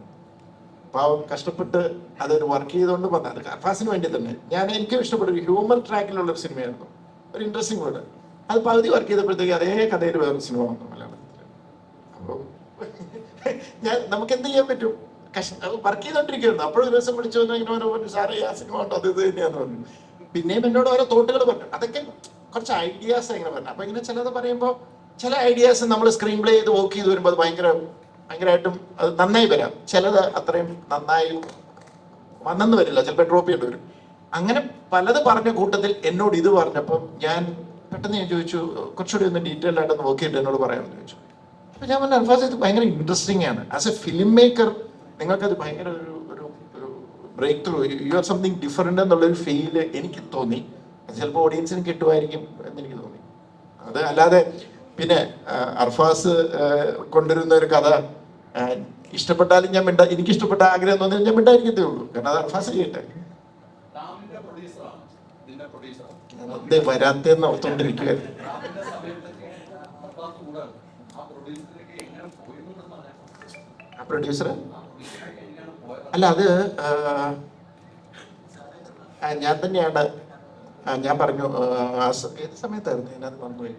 പാവം കഷ്ടപ്പെട്ട് അതൊരു വർക്ക് ചെയ്തുകൊണ്ട് വന്നത് അർഫാസിന് വേണ്ടി തന്നെ. എനിക്കും ഇഷ്ടപ്പെട്ട ഒരു ഹ്യൂമർ ട്രാക്കിലുള്ള ഒരു സിനിമയായിരുന്നു, ഒരു ഇൻട്രസ്റ്റിംഗ് വേർഡ്. അത് പകുതി വർക്ക് ചെയ്തപ്പോഴത്തേക്ക് അതേ കഥയിൽ വേറൊരു സിനിമ വന്നു മലയാളത്തിൽ. അപ്പോൾ നമുക്ക് എന്ത് ചെയ്യാൻ പറ്റും? വർക്ക് ചെയ്തോണ്ടിരിക്കുന്നു. അപ്പോഴും ഒരു ദിവസം വിളിച്ചു വന്നു, ഇങ്ങനെ പറഞ്ഞു സാറേ ആ സിനിമ ഉണ്ടോ, അത് ഇത് തന്നെയാന്ന് പറഞ്ഞു. പിന്നെയും എന്നോട് ഓരോ തോട്ടുകൾ പറഞ്ഞു. അതൊക്കെ കുറച്ച് ഐഡിയാസ് ഇങ്ങനെ പറഞ്ഞു. അപ്പൊ ഇങ്ങനെ ചിലത് പറയുമ്പോൾ ചില ഐഡിയാസ് നമ്മൾ സ്ക്രീൻ പ്ലേ ചെയ്ത് വർക്ക് ചെയ്ത് വരുമ്പോൾ അത് ഭയങ്കരമായിട്ടും അത് നന്നായി വരാം. ചിലത് അത്രയും നന്നായി വന്നെന്ന് വരില്ല, ചിലപ്പോൾ ഡ്രോപ്പ് ചെയ്യേണ്ടി വരും. അങ്ങനെ പലത് പറഞ്ഞ കൂട്ടത്തിൽ എന്നോട് ഇത് പറഞ്ഞപ്പം ഞാൻ പെട്ടെന്ന് ചോദിച്ചു, കുറച്ചുകൂടി ഒന്ന് ഡീറ്റെയിൽ ആയിട്ടൊന്ന് വർക്ക് ചെയ്തിട്ട് എന്നോട് പറയാമെന്ന് ചോദിച്ചു. അപ്പൊ ഞാൻ പറഞ്ഞു, അൽഫാസ് ഇത് ഭയങ്കര ഇൻട്രസ്റ്റിംഗ് ആണ്. ആസ് എ ഫിലിം മേക്കർ നിങ്ങൾക്കത് ഭയങ്കര ഒരു breakthrough, you are something different എന്നുള്ളൊരു ഫീല് എനിക്ക് തോന്നി. ചിലപ്പോൾ ഓഡിയൻസിന് കിട്ടുമായിരിക്കും എന്നെനിക്ക് തോന്നി. അത് അല്ലാതെ പിന്നെ അർഫാസ് കൊണ്ടുവരുന്ന ഒരു കഥ ഇഷ്ടപ്പെട്ടാലും ഞാൻ എനിക്ക് ഇഷ്ടപ്പെട്ട ആഗ്രഹം തോന്നിയാൽ ഞാൻ മിണ്ടായിരിക്കത്തേ ഉള്ളൂ. കാരണം അത് അർഫാസ് ചെയ്യട്ടെ. എന്തേ വരാത്തെന്ന് ഓർത്തോണ്ടിരിക്കുകയായിരുന്നു. ആ പ്രൊഡ്യൂസർ അല്ല, അത് ഞാൻ തന്നെയാണ്. ഞാൻ പറഞ്ഞു, ഏത് സമയത്തായിരുന്നു ഞാനത് മറന്നുപോയി.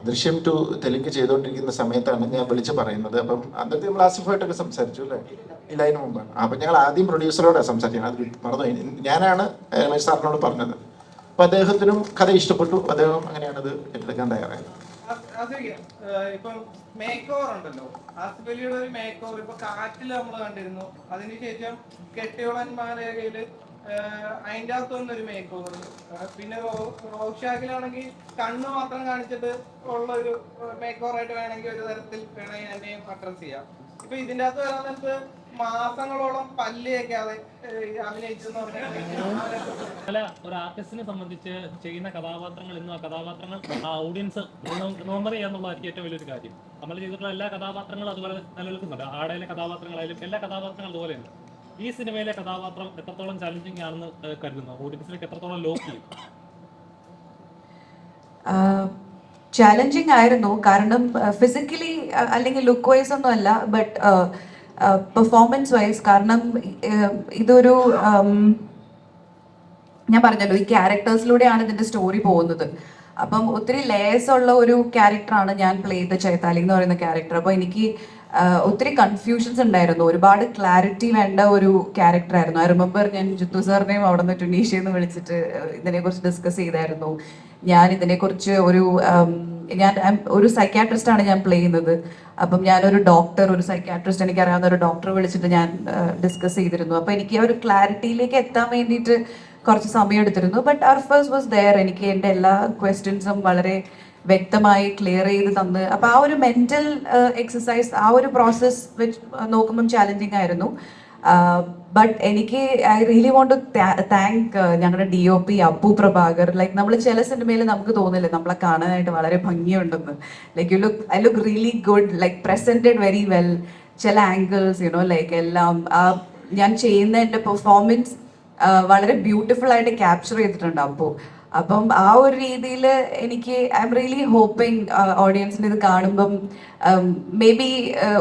ദൃശ്യം 2 തെലുങ്ക് ചെയ്തുകൊണ്ടിരിക്കുന്ന സമയത്താണ് ഞാൻ വിളിച്ച് പറയുന്നത്. അപ്പം അന്നത്തെ നമ്മൾ ആസിഫായിട്ടൊക്കെ സംസാരിച്ചു അല്ലേ, ഇല്ല അതിന് മുമ്പാണ്. അപ്പം ഞങ്ങൾ ആദ്യം പ്രൊഡ്യൂസറോടെ സംസാരിക്കണം, അത് മറന്നുപോയി. ഞാനാണ് രമേശ് സാറിനോട് പറഞ്ഞത്. അപ്പൊ അദ്ദേഹത്തിനും കഥ ഇഷ്ടപ്പെട്ടു, അദ്ദേഹം അങ്ങനെയാണത് ഏറ്റെടുക്കാൻ തയ്യാറായത്. ഇപ്പം മേക്ക് ഓവർ ഉണ്ടല്ലോ, ആസിഫ് അലിയുടെ ഒരു മേക്ക് ഓവർ ഇപ്പൊ കാറ്റിൽ നമ്മൾ കണ്ടിരുന്നു. അതിനുശേഷം കെട്ടിയോളന്മാരുടെ കയ്യില് അതിൻ്റെ അകത്തൊന്നൊരു മേക്ക് ഓവർ. പിന്നെ റോഷാക്കിലാണെങ്കിൽ കണ്ണ് മാത്രം കാണിച്ചിട്ട് ഉള്ള ഒരു മേക്ക് ഓവർ ആയിട്ട് വേണമെങ്കിൽ ഒരു തരത്തിൽ വേണമെങ്കിൽ എന്നെയും അഡ്രസ് ചെയ്യാം. ഇപ്പൊ ഇതിൻ്റെ അകത്ത് വരാൻ നേരത്ത് മാസങ്ങളോളം പല്ലിയൊക്കെ അഭിനയിച്ചെന്ന് പറഞ്ഞാൽ ഒരു ആർട്ടിസ്റ്റിനെ സംബന്ധിച്ച് ചെയ്യുന്ന കഥാപാത്രങ്ങൾ ഇന്നും ആ കഥാപാത്രങ്ങൾ ആ ഓഡിയൻസ് റിമെമ്പർ ചെയ്യാന്നുള്ളതായിരിക്കും ഏറ്റവും വലിയൊരു കാര്യം. നമ്മൾ ചെയ്തിട്ടുള്ള എല്ലാ കഥാപാത്രങ്ങളും അതുപോലെ നിലനിൽക്കുന്നുണ്ട്. ആടയിലെ കഥാപാത്രങ്ങളായാലും എല്ലാ കഥാപാത്രങ്ങളും അതുപോലെയുണ്ട്. ഈ സിനിമയിലെ കഥാപാത്രം എത്രത്തോളം ചാലഞ്ചിങ് ആണെന്ന് കരുതുന്നു? ഓഡിയൻസിലേക്ക് എത്രത്തോളം ലോക്ക് ചെയ്യും? ചാലഞ്ചിങ് ആയിരുന്നു, കാരണം ഫിസിക്കലി അല്ലെങ്കിൽ ലുക്ക് വൈസ് ഒന്നും അല്ല, ബട്ട് പെർഫോമൻസ് വൈസ്. കാരണം ഇതൊരു ഞാൻ പറഞ്ഞല്ലോ, ഈ ക്യാരക്ടേഴ്സിലൂടെയാണ് ഇതിന്റെ സ്റ്റോറി പോകുന്നത്. അപ്പം ഒത്തിരി ലേയേഴ്സ് ഉള്ള ഒരു ക്യാരക്ടറാണ് ഞാൻ പ്ലേ ചെയ്ത ചൈതാലി എന്ന് പറയുന്ന ക്യാരക്ടർ. അപ്പോൾ എനിക്ക് ഒത്തിരി കൺഫ്യൂഷൻസ് ഉണ്ടായിരുന്നു, ഒരുപാട് ക്ലാരിറ്റി വേണ്ട ഒരു ക്യാരക്ടറായിരുന്നു. ഐ റിമെമ്പർ ഞാൻ ജിത്തു സാറിനെയും അവിടെ നിന്ന് ടുണീഷ്യന്ന് വിളിച്ചിട്ട് ഇതിനെക്കുറിച്ച് ഡിസ്കസ് ചെയ്തായിരുന്നു. ഞാൻ ഇതിനെക്കുറിച്ച് ഞാൻ ഒരു സൈക്യാട്രിസ്റ്റ് ആണ് ഞാൻ പ്ലേ ചെയ്യുന്നത്. അപ്പം ഞാനൊരു ഡോക്ടർ, ഒരു സൈക്യാട്രിസ്റ്റ്, എനിക്കറിയാവുന്ന ഒരു ഡോക്ടറെ വിളിച്ചിട്ട് ഞാൻ ഡിസ്കസ് ചെയ്തിരുന്നു. അപ്പോൾ എനിക്ക് ആ ഒരു ക്ലാരിറ്റിയിലേക്ക് എത്താൻ വേണ്ടിയിട്ട് കുറച്ച് സമയം എടുത്തിരുന്നു. But Arfaz was there. എനിക്ക് എൻ്റെ എല്ലാ ക്വസ്റ്റ്യൻസും വളരെ വ്യക്തമായി ക്ലിയർ ചെയ്ത് തന്ന്. അപ്പോൾ ആ ഒരു മെന്റൽ എക്സസൈസ്, ആ ഒരു പ്രോസസ്സ് വെച്ച് നോക്കുമ്പം ചാലഞ്ചിങ് ആയിരുന്നു. ബട്ട് എനിക്ക് I really want to thank ഞങ്ങളുടെ DOP അപ്പു പ്രഭാകർ. ലൈക്ക് നമ്മൾ ചില സിനിമയിൽ നമുക്ക് തോന്നില്ലേ നമ്മളെ കാണാനായിട്ട് വളരെ ഭംഗിയുണ്ടെന്ന്. Like I look really good, like presented very well. ചില ആംഗിൾസ് ലൈക്ക് എല്ലാം ഞാൻ ചെയ്യുന്ന എൻ്റെ പെർഫോമൻസ് വളരെ ബ്യൂട്ടിഫുൾ ആയിട്ട് ക്യാപ്ചർ ചെയ്തിട്ടുണ്ട് അപ്പോൾ. അപ്പം ആ ഒരു രീതിയിൽ എനിക്ക് ഐ എം റിയലി ഹോപ്പിംഗ് ഓഡിയൻസിന് ഇത് കാണുമ്പം മേ ബി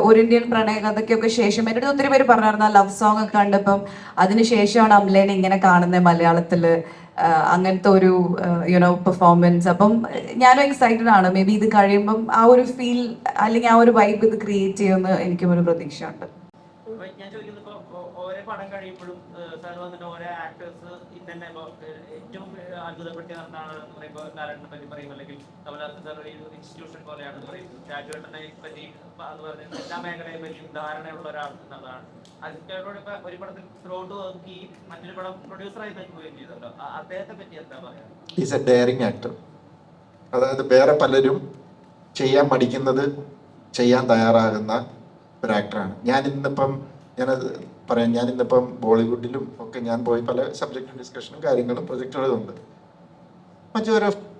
ഒരു ഇന്ത്യൻ പ്രണയകഥയ്ക്കൊക്കെ ശേഷം എൻ്റെ അടുത്ത് ഒത്തിരി പേര് പറഞ്ഞിരുന്നു ലവ് സോങ് ഒക്കെ കണ്ടപ്പം അതിനുശേഷമാണ് അമലേനെ ഇങ്ങനെ കാണുന്നത് മലയാളത്തിൽ, അങ്ങനത്തെ ഒരു പെർഫോമൻസ്. അപ്പം ഞാനും എക്സൈറ്റഡ് ആണ്. മേ ബി ഇത് കഴിയുമ്പം ആ ഒരു ഫീൽ അല്ലെങ്കിൽ ആ ഒരു വൈബ് ഇത് ക്രിയേറ്റ് ചെയ്യുമെന്ന് എനിക്കും ഒരു പ്രതീക്ഷയുണ്ട്. ഞാൻ ചോദിക്കുന്നത് ഇപ്പോൾ ഓരോ പടം കഴിയുമ്പോഴും സാർ വന്നിട്ട് ഓരോ ആക്ടേഴ്സ് ഇന്നെ ഏറ്റവും അത്ഭുതപ്പെടുത്തി നടന്നാണ് എന്ന് പറയുമ്പോൾ ലാലേട്ടനെ പറ്റി പറയും, അല്ലെങ്കിൽ കമലഹാസൻ സാർ ഒരു ഇൻസ്റ്റിറ്റ്യൂഷൻ പോലെയാണെന്ന് പറയും, ഷാജുവേട്ടനെ പറ്റി എന്ന് പറഞ്ഞാൽ എല്ലാ മേഖലയെ പറ്റി ധാരണയുള്ള ഒരാൾ എന്നതാണ്. അതിനോട് ഇപ്പൊ ഒരു പടത്തിൽ ത്രോട്ട് നോക്കി മറ്റൊരു പടം പ്രൊഡ്യൂസറായി നിൽക്കുകയും ചെയ്തല്ലോ, അദ്ദേഹത്തെ പറ്റി എന്താ പറയാ? Is A daring actor. അതായത് വേറെ പലരും ചെയ്യാൻ മടിക്കുന്നത് ചെയ്യാൻ തയ്യാറാകുന്ന ഒരു ആക്ടറാണ്. ഞാനത് പറയാം, ഞാനിന്നിപ്പം ബോളിവുഡിലും ഒക്കെ ഞാൻ പോയി പല സബ്ജക്റ്റ് ഡിസ്കഷനും കാര്യങ്ങളും പ്രൊജക്റ്റുകളും ഉണ്ട്.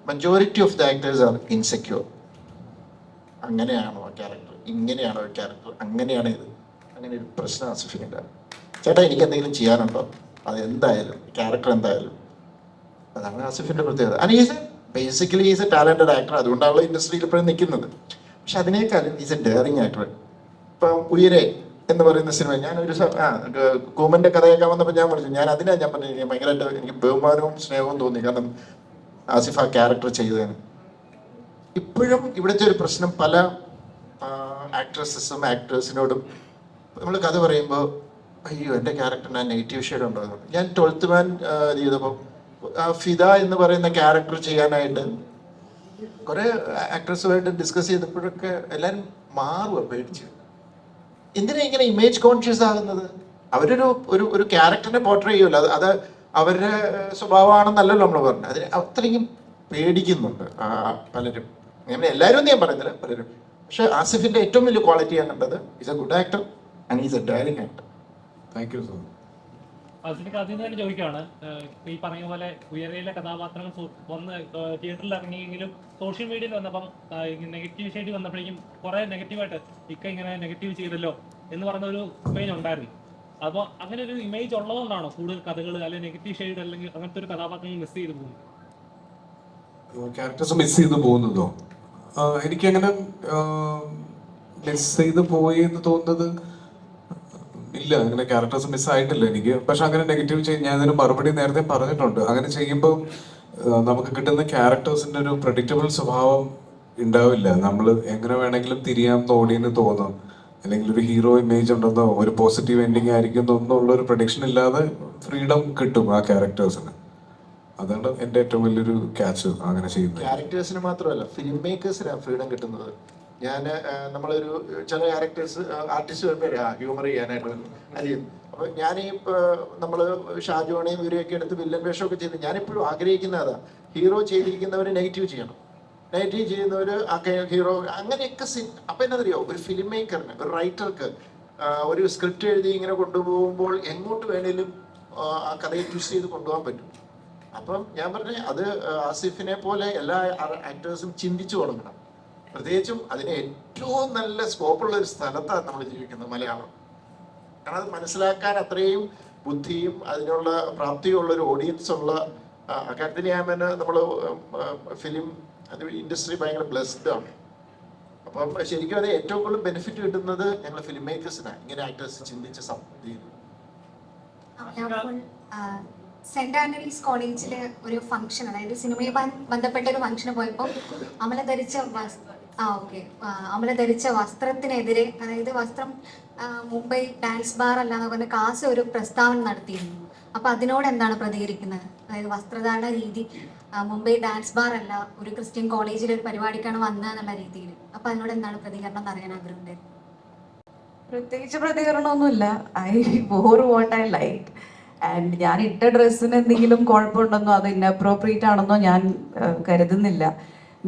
Majority of the actors are insecure. അങ്ങനെയാണോ ആ ക്യാരക്ടർ, ഇങ്ങനെയാണോ ആ ക്യാരക്ടർ, അങ്ങനെയാണ് ഇത്, അങ്ങനെ ഒരു പ്രശ്നം ആസിഫിനില്ല. ചേട്ടാ എനിക്ക് എന്തെങ്കിലും ചെയ്യാനുണ്ടോ, അതെന്തായാലും ക്യാരക്ടർ എന്തായാലും. അതാണ് ആസിഫിൻ്റെ പ്രത്യേകത. And basically is A talented actor, അതുകൊണ്ടാണല്ലോ ഇൻഡസ്ട്രിയിൽ ഇപ്പോഴും നിൽക്കുന്നത്. പക്ഷെ അതിനേക്കാളും ഈസ് എ ഡെയറിങ് ആക്ടർ. ഇപ്പം ഉയരെ എന്ന് പറയുന്ന സിനിമ ഞാനൊരു കൂമന്റെ കഥയൊക്കെ വന്നപ്പോൾ ഞാൻ പറഞ്ഞു, ഞാൻ പറഞ്ഞു ഭയങ്കരമായിട്ട് എനിക്ക് ബഹുമാനവും സ്നേഹവും തോന്നി, കാരണം ആസിഫ് ആ ക്യാരക്ടർ ചെയ്തതിന്. ഇപ്പോഴും ഇവിടുത്തെ ഒരു പ്രശ്നം പല ആക്ട്രസസും ആക്ടേഴ്സിനോടും നമ്മൾ കഥ പറയുമ്പോൾ അയ്യോ എൻ്റെ ക്യാരക്ടറിന് നെഗറ്റീവ് ഷെയ്ഡ് ഉണ്ടോ എന്ന്. ഞാൻ 12th Man ചെയ്തപ്പോൾ ഫിദ എന്ന് പറയുന്ന ക്യാരക്ടർ ചെയ്യാനായിട്ട് കുറേ ആക്ട്രസുമായിട്ട് ഡിസ്കസ് ചെയ്തപ്പോഴൊക്കെ എല്ലാവരും മാറുക പേടിച്ച്. എന്തിനാ ഇങ്ങനെ ഇമേജ് കോൺഷ്യസ് ആകുന്നത്? അവരൊരു ഒരു ക്യാരക്ടറിനെ പോർട്രേ ചെയ്യുമല്ലോ, അത് അവരുടെ സ്വഭാവമാണെന്നല്ലല്ലോ നമ്മൾ പറഞ്ഞത്. അതിന് അത്രയും പേടിക്കുന്നുണ്ട് പലരും. അങ്ങനെ എല്ലാവരും ഒന്നും ഞാൻ പറയുന്നില്ല, പലരും. പക്ഷെ ആസിഫിന്റെ ഏറ്റവും വലിയ ക്വാളിറ്റി ഞാൻ കണ്ടത് is A good actor and is A dairying actor. Thank you so. അതിന് ആദ്യം തന്നെ ചോദിക്കുകയാണ്, ഈ പറഞ്ഞ പോലെ ഉയരയിലെ കഥാപാത്രങ്ങൾ വന്ന് തിയേറ്ററിൽ ഇറങ്ങിയെങ്കിലും സോഷ്യൽ മീഡിയയിൽ വന്നപ്പം നെഗറ്റീവ് ഷെയ്ഡ് വന്നപ്പോഴേക്കും കുറെ നെഗറ്റീവായിട്ട് ഇങ്ങനെ നെഗറ്റീവ് ചെയ്തല്ലോ എന്ന് പറഞ്ഞ ഒരു ഇമേജ് ഉണ്ടായിരുന്നു. അപ്പോൾ അങ്ങനെ ഒരു ഇമേജ് ഉള്ളതുകൊണ്ടാണോ കൂടുതൽ കഥകൾ അല്ലെങ്കിൽ നെഗറ്റീവ് ഷെയ്ഡ് അല്ലെങ്കിൽ അങ്ങനത്തെ ഒരു കഥാപാത്രങ്ങൾ മിസ് ചെയ്ത് പോകുന്നത്? ക്യാരക്ടേഴ്സ് മിസ് ചെയ്ത് പോകുന്നതോ? എനിക്കങ്ങനെ മിസ് ചെയ്ത് പോയി എന്ന് തോന്നുന്നത് ഇല്ല. അങ്ങനെ ക്യാരക്ടേഴ്സ് മിസ്സായിട്ടില്ല എനിക്ക്. പക്ഷെ അങ്ങനെ നെഗറ്റീവ് ഞാൻ അതിന് മറുപടി നേരത്തെ പറഞ്ഞിട്ടുണ്ട്. അങ്ങനെ ചെയ്യുമ്പോൾ നമുക്ക് കിട്ടുന്ന ക്യാരക്ടേഴ്സിന്റെ ഒരു പ്രഡിക്റ്റബിൾ സ്വഭാവം ഉണ്ടാവില്ല. നമ്മൾ എങ്ങനെ വേണമെങ്കിലും തിരിയാമെന്ന് ഓടിയെന്ന് തോന്നാം, അല്ലെങ്കിൽ ഒരു ഹീറോ ഇമേജ് ഉണ്ടെന്നോ ഒരു പോസിറ്റീവ് എൻഡിങ് ആയിരിക്കും എന്നുള്ള ഒരു പ്രഡിക്ഷൻ ഇല്ലാതെ ഫ്രീഡം കിട്ടും ആ ക്യാരക്ടേഴ്സിന്. അതാണ് എൻ്റെ ഏറ്റവും വലിയൊരു ക്യാച്ച് അങ്ങനെ ചെയ്യുന്നത്. ക്യാരക്ടേഴ്സിന് മാത്രമല്ല, ഫിലിം മേക്കേഴ്സിനാണ് ഫ്രീഡം കിട്ടുന്നത്. നമ്മളൊരു ചില ക്യാരക്ടേഴ്സ് ആർട്ടിസ്റ്റ് ഹ്യൂമർ ചെയ്യാനായിട്ട് അറിയും. അപ്പൊ നമ്മൾ ഷാജോണെയും ഇവരെയൊക്കെ എടുത്ത് വില്ലൻ വേഷമൊക്കെ ചെയ്ത് ഞാനിപ്പോഴും ആഗ്രഹിക്കുന്നതാ, ഹീറോ ചെയ്തിരിക്കുന്നവർ നെഗറ്റീവ് ചെയ്യണം, നെഗറ്റീവ് ചെയ്യുന്നവർ ഹീറോ അങ്ങനെയൊക്കെ. അപ്പൊ എന്നറിയോ, ഒരു ഫിലിം മേക്കറിന്, ഒരു റൈറ്റർക്ക് ഒരു സ്ക്രിപ്റ്റ് എഴുതി ഇങ്ങനെ കൊണ്ടുപോകുമ്പോൾ എങ്ങോട്ട് വേണേലും ആ കഥയെ ട്വിസ്റ്റ് ചെയ്ത് കൊണ്ടുപോകാൻ പറ്റും. അപ്പം ഞാൻ പറഞ്ഞ അത് ആസിഫിനെ പോലെ എല്ലാ ആക്ടേഴ്സും ചിന്തിച്ചു തുടങ്ങണം. പ്രത്യേകിച്ചും അതിന് ഏറ്റവും നല്ല സ്കോപ്പുള്ള ഒരു സ്ഥലത്താണ് നമ്മൾ ജീവിക്കുന്നത്, മലയാളം. കാരണം അത് മനസ്സിലാക്കാൻ അത്രയും ബുദ്ധിയും അതിനുള്ള പ്രാപ്തിയുള്ള ഒരു ഓഡിയൻസ് ഉള്ള. കാര്യത്തിന് ഞാൻ നമ്മൾ ഫിലിം അത് ഇൻഡസ്ട്രി ഭയങ്കര ബ്ലെസ്ഡ് ആണ്. അപ്പം ശരിക്കും അത് ഏറ്റവും കൂടുതൽ ബെനിഫിറ്റ് കിട്ടുന്നത് ഞങ്ങൾ ഫിലിം മേക്കേഴ്സിനാണ്, ഇങ്ങനെ ആക്ടേഴ്സ് ചിന്തിച്ച് സെന്റ് ആന്റണീസ് കോളേജിൽ ഒരു ഫംഗ്ഷൻ, അതായത് സിനിമയെ ബന്ധപ്പെട്ട ഒരു ഫംഗ്ഷന് പോയപ്പോൾ അമല ധരിച്ച വസ്ത്രത്തിനെതിരെ, അതായത് വസ്ത്രം മുംബൈ ഡാൻസ് ബാർ അല്ലാന്ന് പറഞ്ഞ കാസ് ഒരു പ്രസ്താവന നടത്തിയിരുന്നു. അപ്പൊ അതിനോട് എന്താണ് പ്രതികരിക്കുന്നത്? അതായത് വസ്ത്രധാരണ രീതി മുംബൈ ഡാൻസ് ബാർ അല്ല, ഒരു ക്രിസ്ത്യൻ കോളേജിൽ ഒരു പരിപാടിക്കാണ് വന്നതെന്നുള്ള രീതിയിൽ. അപ്പൊ അതിനോട് എന്താണ് പ്രതികരണം എന്ന് അറിയാൻ ആഗ്രഹമുണ്ട്. പ്രത്യേകിച്ച് പ്രതികരണമൊന്നുമില്ല. I wore what I like. And ഞാൻ ഇട്ട ഡ്രസ്സിന് എന്തെങ്കിലും കുഴപ്പമുണ്ടെന്നോ അത് ഇൻഅപ്രോപ്രിയേറ്റ് ആണെന്നോ ഞാൻ കരുതുന്നില്ല.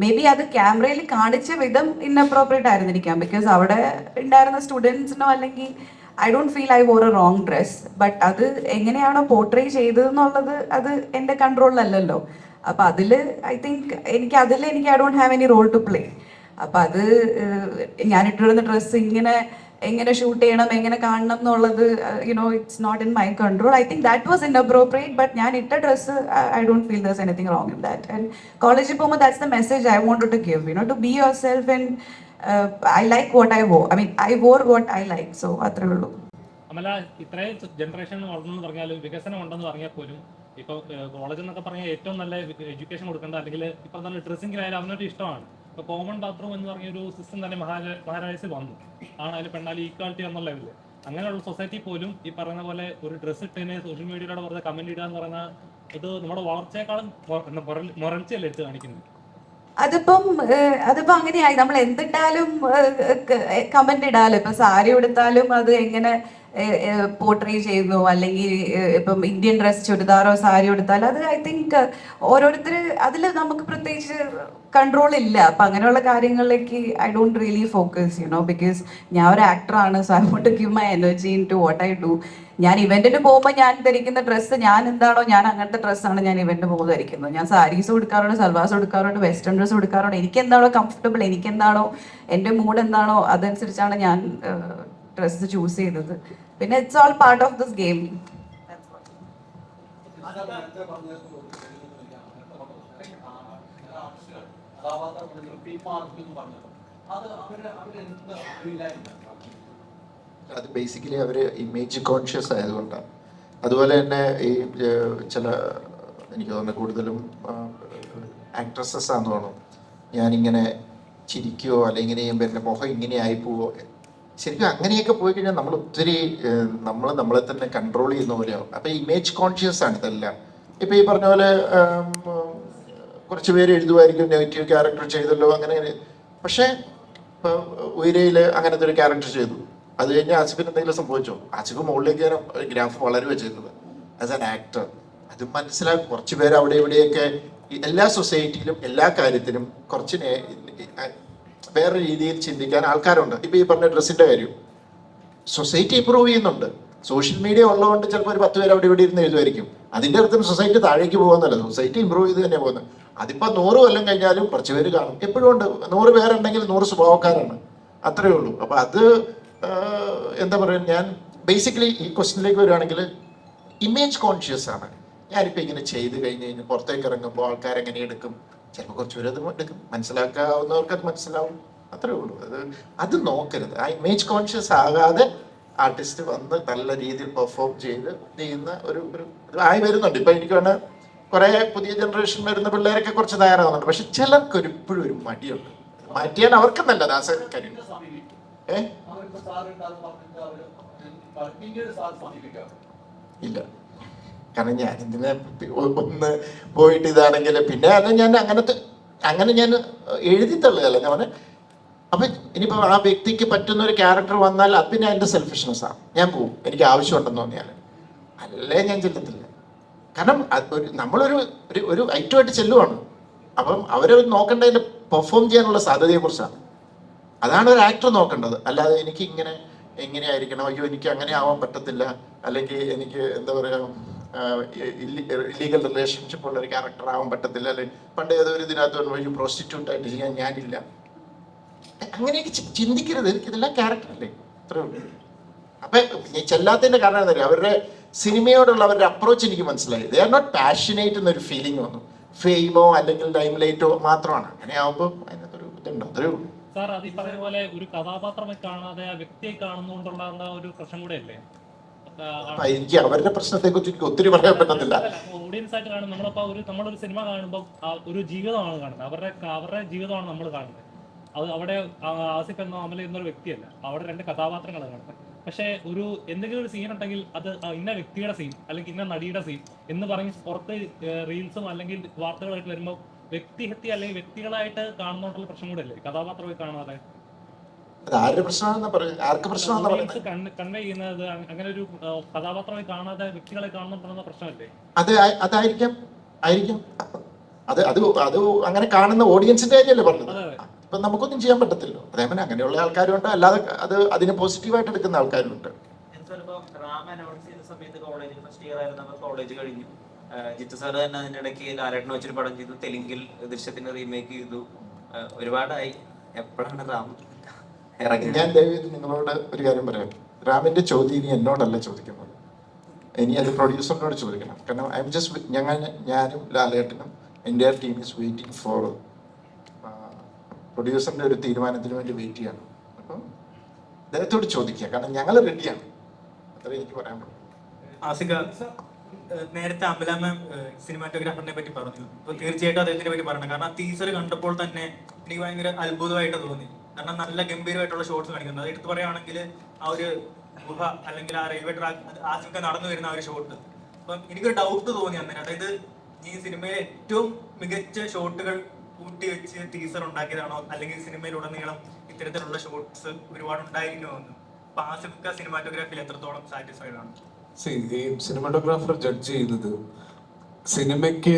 മേ ബി അത് ക്യാമറയിൽ കാണിച്ച വിധം ഇൻഅപ്രോപ്രിയേറ്റ് ആയിരുന്നിരിക്കാം, ബിക്കോസ് അവിടെ ഉണ്ടായിരുന്ന സ്റ്റുഡൻസിനോ അല്ലെങ്കിൽ I don't feel I wore a wrong dress. But അത് എങ്ങനെയാണോ പോർട്രേ ചെയ്തതെന്നുള്ളത് അത് എൻ്റെ കൺട്രോളിലല്ലല്ലോ. അപ്പം അതിൽ ഐ തിങ്ക് എനിക്ക് I don't have any role to play. അപ്പം അത് ഞാൻ ഇട്ടിരുന്ന ഡ്രസ്സ് എങ്ങനെ ഷൂട്ട് ചെയ്യണം, എങ്ങനെ കാണണം എന്നുള്ളത് it's not in my control. I think that was inappropriate. But ഞാൻ ഇട്ട dress I don't feel there's anything wrong in that. And കോളേജിൽ പോകുമ്പോൾ that's the message I want to give, to be yourself. And I like what I wore. I wore what I like. So അത്രേ ഉള്ളൂ. അമല, ഇത്രയും generation വളർന്നെന്ന് പറഞ്ഞാലും വികസനം ഉണ്ടെന്ന് പറഞ്ഞാൽ പോലും ഇപ്പോൾ കോളേജ് എന്നൊക്കെ പറഞ്ഞാൽ ഏറ്റവും നല്ല എഡ്യൂക്കേഷൻ കൊടുക്കേണ്ട, അല്ലെങ്കിൽ ഇപ്പം നല്ല ഡ്രസ്സിങ്ങിലായാലും അവനൊരു ഇഷ്ടമാണ്. ഇപ്പോൾ കോമൺ ബാത്റൂം എന്ന് പറഞ്ഞൊരു സിസ്റ്റം തന്നെ മഹാരാജസിൽ വന്നു. ആണായാലും പെണ്ണാലും ഈക്വാലിറ്റി എന്നുള്ള ലെവലിൽ. അങ്ങനെയുള്ള സൊസൈറ്റി പോലും ഈ പറയുന്ന പോലെ ഒരു ഡ്രസ്സ് ഇട്ടതിന് സോഷ്യൽ മീഡിയയിലൂടെ വെറുതെ കമന്റ് ഇടുക എന്ന് പറയുന്ന ഇത് നമ്മുടെ വളർച്ചയെക്കാളും മുരൾച്ചയല്ലേ എടുത്ത് കാണിക്കുന്നത്. അതിപ്പം അങ്ങനെയായി. നമ്മൾ എന്തിട്ടാലും കമന്റ് ഇടാലോ. ഇപ്പൊ സാരി ഉടുത്താലും അത് എങ്ങനെ പോർട്രേ ചെയ്യുന്നു, അല്ലെങ്കിൽ ഇപ്പം ഇന്ത്യൻ ഡ്രസ് ചുരിദാറോ സാരി ഉടുത്താലും അത് ഐ തിങ്ക് ഓരോരുത്തർ അതിൽ നമുക്ക് പ്രത്യേകിച്ച് കൺട്രോൾ ഇല്ല. അപ്പം അങ്ങനെയുള്ള കാര്യങ്ങളിലേക്ക് I don't really focus because ഞാൻ ഒരു ആക്ടറാണ്. So I want to give my energy into what I do. ഞാൻ ഇവന്റിന് പോകുമ്പോൾ ഞാൻ ധരിക്കുന്ന ഡ്രസ്സ് ഞാൻ എന്താണോ, ഞാൻ അങ്ങനത്തെ ഡ്രസ്സാണ് ഞാൻ ഇവന്റിന് പോകുമ്പോൾ ധരിക്കുന്നത്. ഞാൻ സാരീസ് കൊടുക്കാറുണ്ട്, സൽവാസ് കൊടുക്കാറുണ്ട്, വെസ്റ്റേൺ ഡ്രസ്സ് കൊടുക്കാറുണ്ട്. എനിക്ക് എന്താണോ കംഫർട്ടബിൾ, എനിക്കെന്താണോ എൻ്റെ മൂഡ് എന്താണോ അതനുസരിച്ചാണ് ഞാൻ ഡ്രസ്സ് ചൂസ് ചെയ്തത്. പിന്നെ it's all part of this game. അത് ബേസിക്കലി അവർ ഇമേജ് കോൺഷ്യസ് ആയതുകൊണ്ടാണ്. അതുപോലെ തന്നെ ഈ ചില എനിക്ക് തോന്നുന്നു കൂടുതലും ആക്ട്രസസ് ആണെന്ന് തോന്നുന്നു, ഞാനിങ്ങനെ ചിരിക്കുകയോ അല്ലെങ്കിൽ ഇങ്ങനെ ചെയ്യുമ്പോൾ എൻ്റെ മുഖം ഇങ്ങനെ ആയിപ്പോവോ. ശരിക്കും അങ്ങനെയൊക്കെ പോയി കഴിഞ്ഞാൽ നമ്മൾ ഒത്തിരി നമ്മളെ തന്നെ കൺട്രോൾ ചെയ്യുന്ന പോലെയാവും. അപ്പോൾ ഇമേജ് കോൺഷ്യസ് ആണ് ഇതെല്ലാം. ഇപ്പം ഈ പറഞ്ഞ പോലെ കുറച്ച് പേര് എഴുതുമായിരിക്കും നെഗറ്റീവ് ക്യാരക്ടർ ചെയ്തല്ലോ അങ്ങനെ. പക്ഷേ ഇപ്പോൾ ഉയരയിൽ അങ്ങനത്തെ ഒരു ക്യാരക്ടർ ചെയ്തു, അത് കഴിഞ്ഞാൽ ആസിഫിന് എന്തെങ്കിലും സംഭവിച്ചോ? ആസിഫ് മുകളിലേക്ക് ഗ്രാഫ് വളരുക ചെയ്തത് ആസ് ആൻ ആക്ടർ. അത് മനസ്സിലാക്കും. കുറച്ച് പേര് അവിടെ ഇവിടെയൊക്കെ എല്ലാ സൊസൈറ്റിയിലും എല്ലാ കാര്യത്തിലും കുറച്ച് വേറെ രീതിയിൽ ചിന്തിക്കാൻ ആൾക്കാരുണ്ട്. ഇപ്പം ഈ പറഞ്ഞ ഡ്രസ്സിൻ്റെ കാര്യം സൊസൈറ്റി ഇമ്പ്രൂവ് ചെയ്യുന്നുണ്ട്. സോഷ്യൽ മീഡിയ ഉള്ളതുകൊണ്ട് ചിലപ്പോൾ ഒരു 10 പേര് അവിടെ ഇവിടെ ഇരുന്ന് എഴുതുമായിരിക്കും. അതിൻ്റെ അർത്ഥം സൊസൈറ്റി താഴേക്ക് പോകുന്നല്ല, സൊസൈറ്റി ഇമ്പ്രൂവ് ചെയ്ത് തന്നെ പോകുന്നത്. അതിപ്പോൾ 100 കൊല്ലം കഴിഞ്ഞാലും കുറച്ച് പേര് കാണും. എപ്പോഴും ഉണ്ട്. 100 പേരുണ്ടെങ്കിൽ 100 സ്വഭാവക്കാരാണ്, അത്രയേ ഉള്ളൂ. അപ്പോൾ അത് എന്താ പറയുക, ഞാൻ ബേസിക്കലി ഈ ക്വസ്റ്റ്യനിലേക്ക് വരികയാണെങ്കിൽ ഇമേജ് കോൺഷ്യസ് ആണ്. ഞാനിപ്പോൾ ഇങ്ങനെ ചെയ്ത് കഴിഞ്ഞ് കഴിഞ്ഞാൽ പുറത്തേക്ക് ഇറങ്ങുമ്പോൾ ആൾക്കാരെങ്ങനെ എടുക്കും? ചിലപ്പോൾ കുറച്ച് പേര് അത് എടുക്കും, മനസ്സിലാക്കാവുന്നവർക്ക് അത് മനസ്സിലാവും, അത്രേ ഉള്ളൂ. അത് നോക്കരുത്. ആ ഇമേജ് കോൺഷ്യസ് ആകാതെ ആർട്ടിസ്റ്റ് വന്ന് നല്ല രീതിയിൽ പെർഫോം ചെയ്യുന്ന ഒരു ആയി വരുന്നുണ്ട്. ഇപ്പം എനിക്ക് വേണേൽ കുറേ പുതിയ ജനറേഷൻ വരുന്ന പിള്ളേരൊക്കെ കുറച്ച് തയ്യാറാകുന്നുണ്ട്. പക്ഷെ ചിലർക്ക് ഇപ്പോഴും ഒരു മടിയുണ്ട്. മാറ്റിയാൽ അവർക്ക് നല്ലത്. ആ കാര്യം ഇല്ല. കാരണം ഞാൻ ഇതിനെ ഒന്ന് പോയിട്ട് ഇതാണെങ്കിൽ പിന്നെ അത് ഞാൻ അങ്ങനെ ഞാൻ എഴുതി തള്ളുകയല്ല. ഞാൻ അപ്പം ഇനിയിപ്പോൾ ആ വ്യക്തിക്ക് പറ്റുന്ന ഒരു ക്യാരക്ടർ വന്നാൽ അത് പിന്നെ എൻ്റെ സെൽഫിഷ്നെസ്സാണ്. ഞാൻ പോവും, എനിക്ക് ആവശ്യമുണ്ടെന്ന് തോന്നിയാൽ, അല്ലേ ഞാൻ ചെല്ലത്തില്ല. കാരണം നമ്മളൊരു ഒരു ഐറ്റമായിട്ട് ചെല്ലുവാണ്. അപ്പം അവർ നോക്കേണ്ടതിൻ്റെ പെർഫോം ചെയ്യാനുള്ള സാധ്യതയെക്കുറിച്ചാണ്. അതാണ് ഒരു ആക്ടർ നോക്കേണ്ടത്. അല്ലാതെ എനിക്ക് എങ്ങനെ ആയിരിക്കണം, അയ്യോ എനിക്ക് അങ്ങനെ ആവാൻ പറ്റത്തില്ല, അല്ലെങ്കിൽ എനിക്ക് എന്താ പറയുക ഇല്ലീഗൽ റിലേഷൻഷിപ്പ് ഉള്ള ഒരു ക്യാരക്ടർ ആവാൻ പറ്റത്തില്ല, അല്ലെങ്കിൽ പണ്ട് ഏതൊരു ഇതിനകത്ത് പ്രോസ്റ്റിറ്റ്യൂട്ടായിട്ട് ചെയ്യാൻ ഞാനില്ല, അങ്ങനെയൊക്കെ ചിന്തിക്കരുത്. എനിക്കിതെല്ലാം ക്യാരക്ടറല്ലേ, അത്രേ ഉള്ളൂ. അപ്പം ചെല്ലാത്തതിൻ്റെ കാരണം എന്താ പറയുക, അവരുടെ സിനിമയോടുള്ള അവരുടെ അപ്രോച്ച് എനിക്ക് മനസ്സിലായി. ദേ ആർ നോട്ട് പാഷനേറ്റ് എന്നൊരു ഫീലിംഗ് വന്നു. ഫെയിമോ അല്ലെങ്കിൽ ലൈം ലൈറ്റോ മാത്രമാണ്. അങ്ങനെ ആവുമ്പോൾ അതിനകത്തൊരു ഇതുണ്ട്, അത്രേ ഉള്ളൂ. സാർ അത് ഈ പറയുന്ന പോലെ ഒരു കഥാപാത്രമായി കാണാതെ ആ വ്യക്തിയെ കാണുന്നതുകൊണ്ടുള്ള ഒരു പ്രശ്നം കൂടെ അല്ലേ? അപ്പൊ എനിക്ക് അവരുടെ പ്രശ്നത്തെക്കുറിച്ച് എനിക്ക് ഒത്തിരി പറയാൻ പറ്റത്തില്ല. ഓഡിയൻസ് ആയിട്ട് കാണും നമ്മളിപ്പോ നമ്മളൊരു സിനിമ കാണുമ്പോൾ ഒരു ജീവിതമാണ് കാണുന്നത്, അവരുടെ ജീവിതമാണ് നമ്മൾ കാണുന്നത്. അത് അവിടെ ആസിഫ് എന്നോ അമൽ എന്നൊരു വ്യക്തിയല്ല, അവിടെ രണ്ട് കഥാപാത്രങ്ങളാണ് കാണുന്നത്. പക്ഷേ എന്തെങ്കിലും ഒരു സീൻ ഉണ്ടെങ്കിൽ അത് ഇന്ന വ്യക്തിയുടെ സീൻ അല്ലെങ്കിൽ ഇന്ന നടിയുടെ സീൻ എന്ന് പറഞ്ഞ് പുറത്ത് റീൽസും അല്ലെങ്കിൽ വാർത്തകളായിട്ട് വരുമ്പോൾ വ്യക്തിഹത്യ അല്ലെങ്കിൽ വ്യക്തികളായിട്ട് കാണുന്നോണ്ടുള്ള പ്രശ്നം കൂടെ അല്ലേ കഥാപാത്രമായി കാണാതെ? അത് ആരുടെ പ്രശ്നമാണെന്ന് പറയുന്നത്? ആർക്ക് പ്രശ്നമാണെന്ന് പറയുന്നത്? കൺവേ ചെയ്യുന്നത് അങ്ങനെ ഒരു കഥാപാത്രമായി കാണാതെ വ്യക്തികളെ കാണുന്ന പ്രശ്നമല്ലേ? അതായിരിക്കാം. അത് അങ്ങനെ കാണുന്ന ഓഡിയൻസിന്റെ കാര്യമല്ലേ പറഞ്ഞത്. അപ്പൊ നമുക്കൊന്നും ചെയ്യാൻ പറ്റത്തില്ലോ. അതേപോലെ അങ്ങനെയുള്ള ആൾക്കാരുണ്ട്, അല്ലാതെ അതിനെ പോസിറ്റീവായിട്ട് എടുക്കുന്ന ആൾക്കാരുണ്ട്. റാം അനൗൺസ് ചെയ്ത സമയത്ത് കോളേജിൽ ഫസ്റ്റ് ഇയർ ആയിരുന്നു, കോളേജ് കഴിഞ്ഞു. ജിത്തു സാർ തന്നെ അതിന്റെ ഇടയ്ക്ക് ലാലേട്ടനെ വെച്ചൊരു പടം ചെയ്തു, തെലുങ്കിൽ ദൃശ്യത്തിന് റീമേക്ക് ചെയ്തു. ഒരുപാടായി. എപ്പോഴാണ് റാം ഇറങ്ങി? ഞാൻ ദയവേത് നിങ്ങളോട് ഒരു കാര്യം പറയാം. റാമിന്റെ ചോദ്യം ഇനി എന്നോടല്ല ചോദിക്കുന്നത്, ഇനി അത് പ്രൊഡ്യൂസറിനോട് ചോദിക്കണം. കാരണം ഐ എം ജസ്റ്റ് ഞാനും ലാലേട്ടനും എൻ്റെ ടീം ഈസ് വെയിറ്റിംഗ് ഫോർ പ്രൊഡ്യൂസറിന്റെ ഒരു തീരുമാനത്തിന് വേണ്ടി വെയിറ്റ് ചെയ്യണം. അപ്പം അദ്ദേഹത്തോട് ചോദിക്കുക, കാരണം ഞങ്ങൾ റെഡിയാണ്. അത്രേ എനിക്ക് പറയാൻ പറ്റും. ആസിക, നേരത്തെ അമല മാം സിനിമാറ്റോഗ്രാഫറിനെ പറ്റി പറഞ്ഞു. അപ്പൊ തീർച്ചയായിട്ടും അദ്ദേഹത്തിനെ പറ്റി പറഞ്ഞു. കാരണം ആ ടീസർ കണ്ടപ്പോൾ തന്നെ എനിക്ക് ഭയങ്കര അത്ഭുതമായിട്ട് തോന്നി. കാരണം നല്ല ഗംഭീരമായിട്ടുള്ള ഷോട്ട്സ് കാണിക്കുന്നത്. അത് എടുത്തു പറയുകയാണെങ്കിൽ ആ ഒരു ഗുഹ അല്ലെങ്കിൽ ആ റെയിൽവേ ട്രാക്ക് ആസിഫ നടന്നു വരുന്ന ആ ഒരു ഷോട്ട്, അപ്പം എനിക്കൊരു ഡൗട്ട് തോന്നി അന്നേരം. അതായത് ഈ സിനിമയിലെ ഏറ്റവും മികച്ച ഷോട്ടുകൾ കൂട്ടി വെച്ച് ടീസർ ഉണ്ടാക്കിയതാണോ, അല്ലെങ്കിൽ സിനിമയിലുടനീളം ഇത്തരത്തിലുള്ള ഷോട്ട്സ് ഒരുപാട് ഉണ്ടായിരിക്കുമോ എന്ന്. അപ്പൊ ആസിഫ സിനിമാറ്റോഗ്രാഫിയിൽ എത്രത്തോളം സാറ്റിസ്ഫൈഡ് ആണ്? ഈ സിനിമാറ്റോഗ്രാഫർ ജഡ്ജ് ചെയ്യുന്നത് സിനിമയ്ക്ക്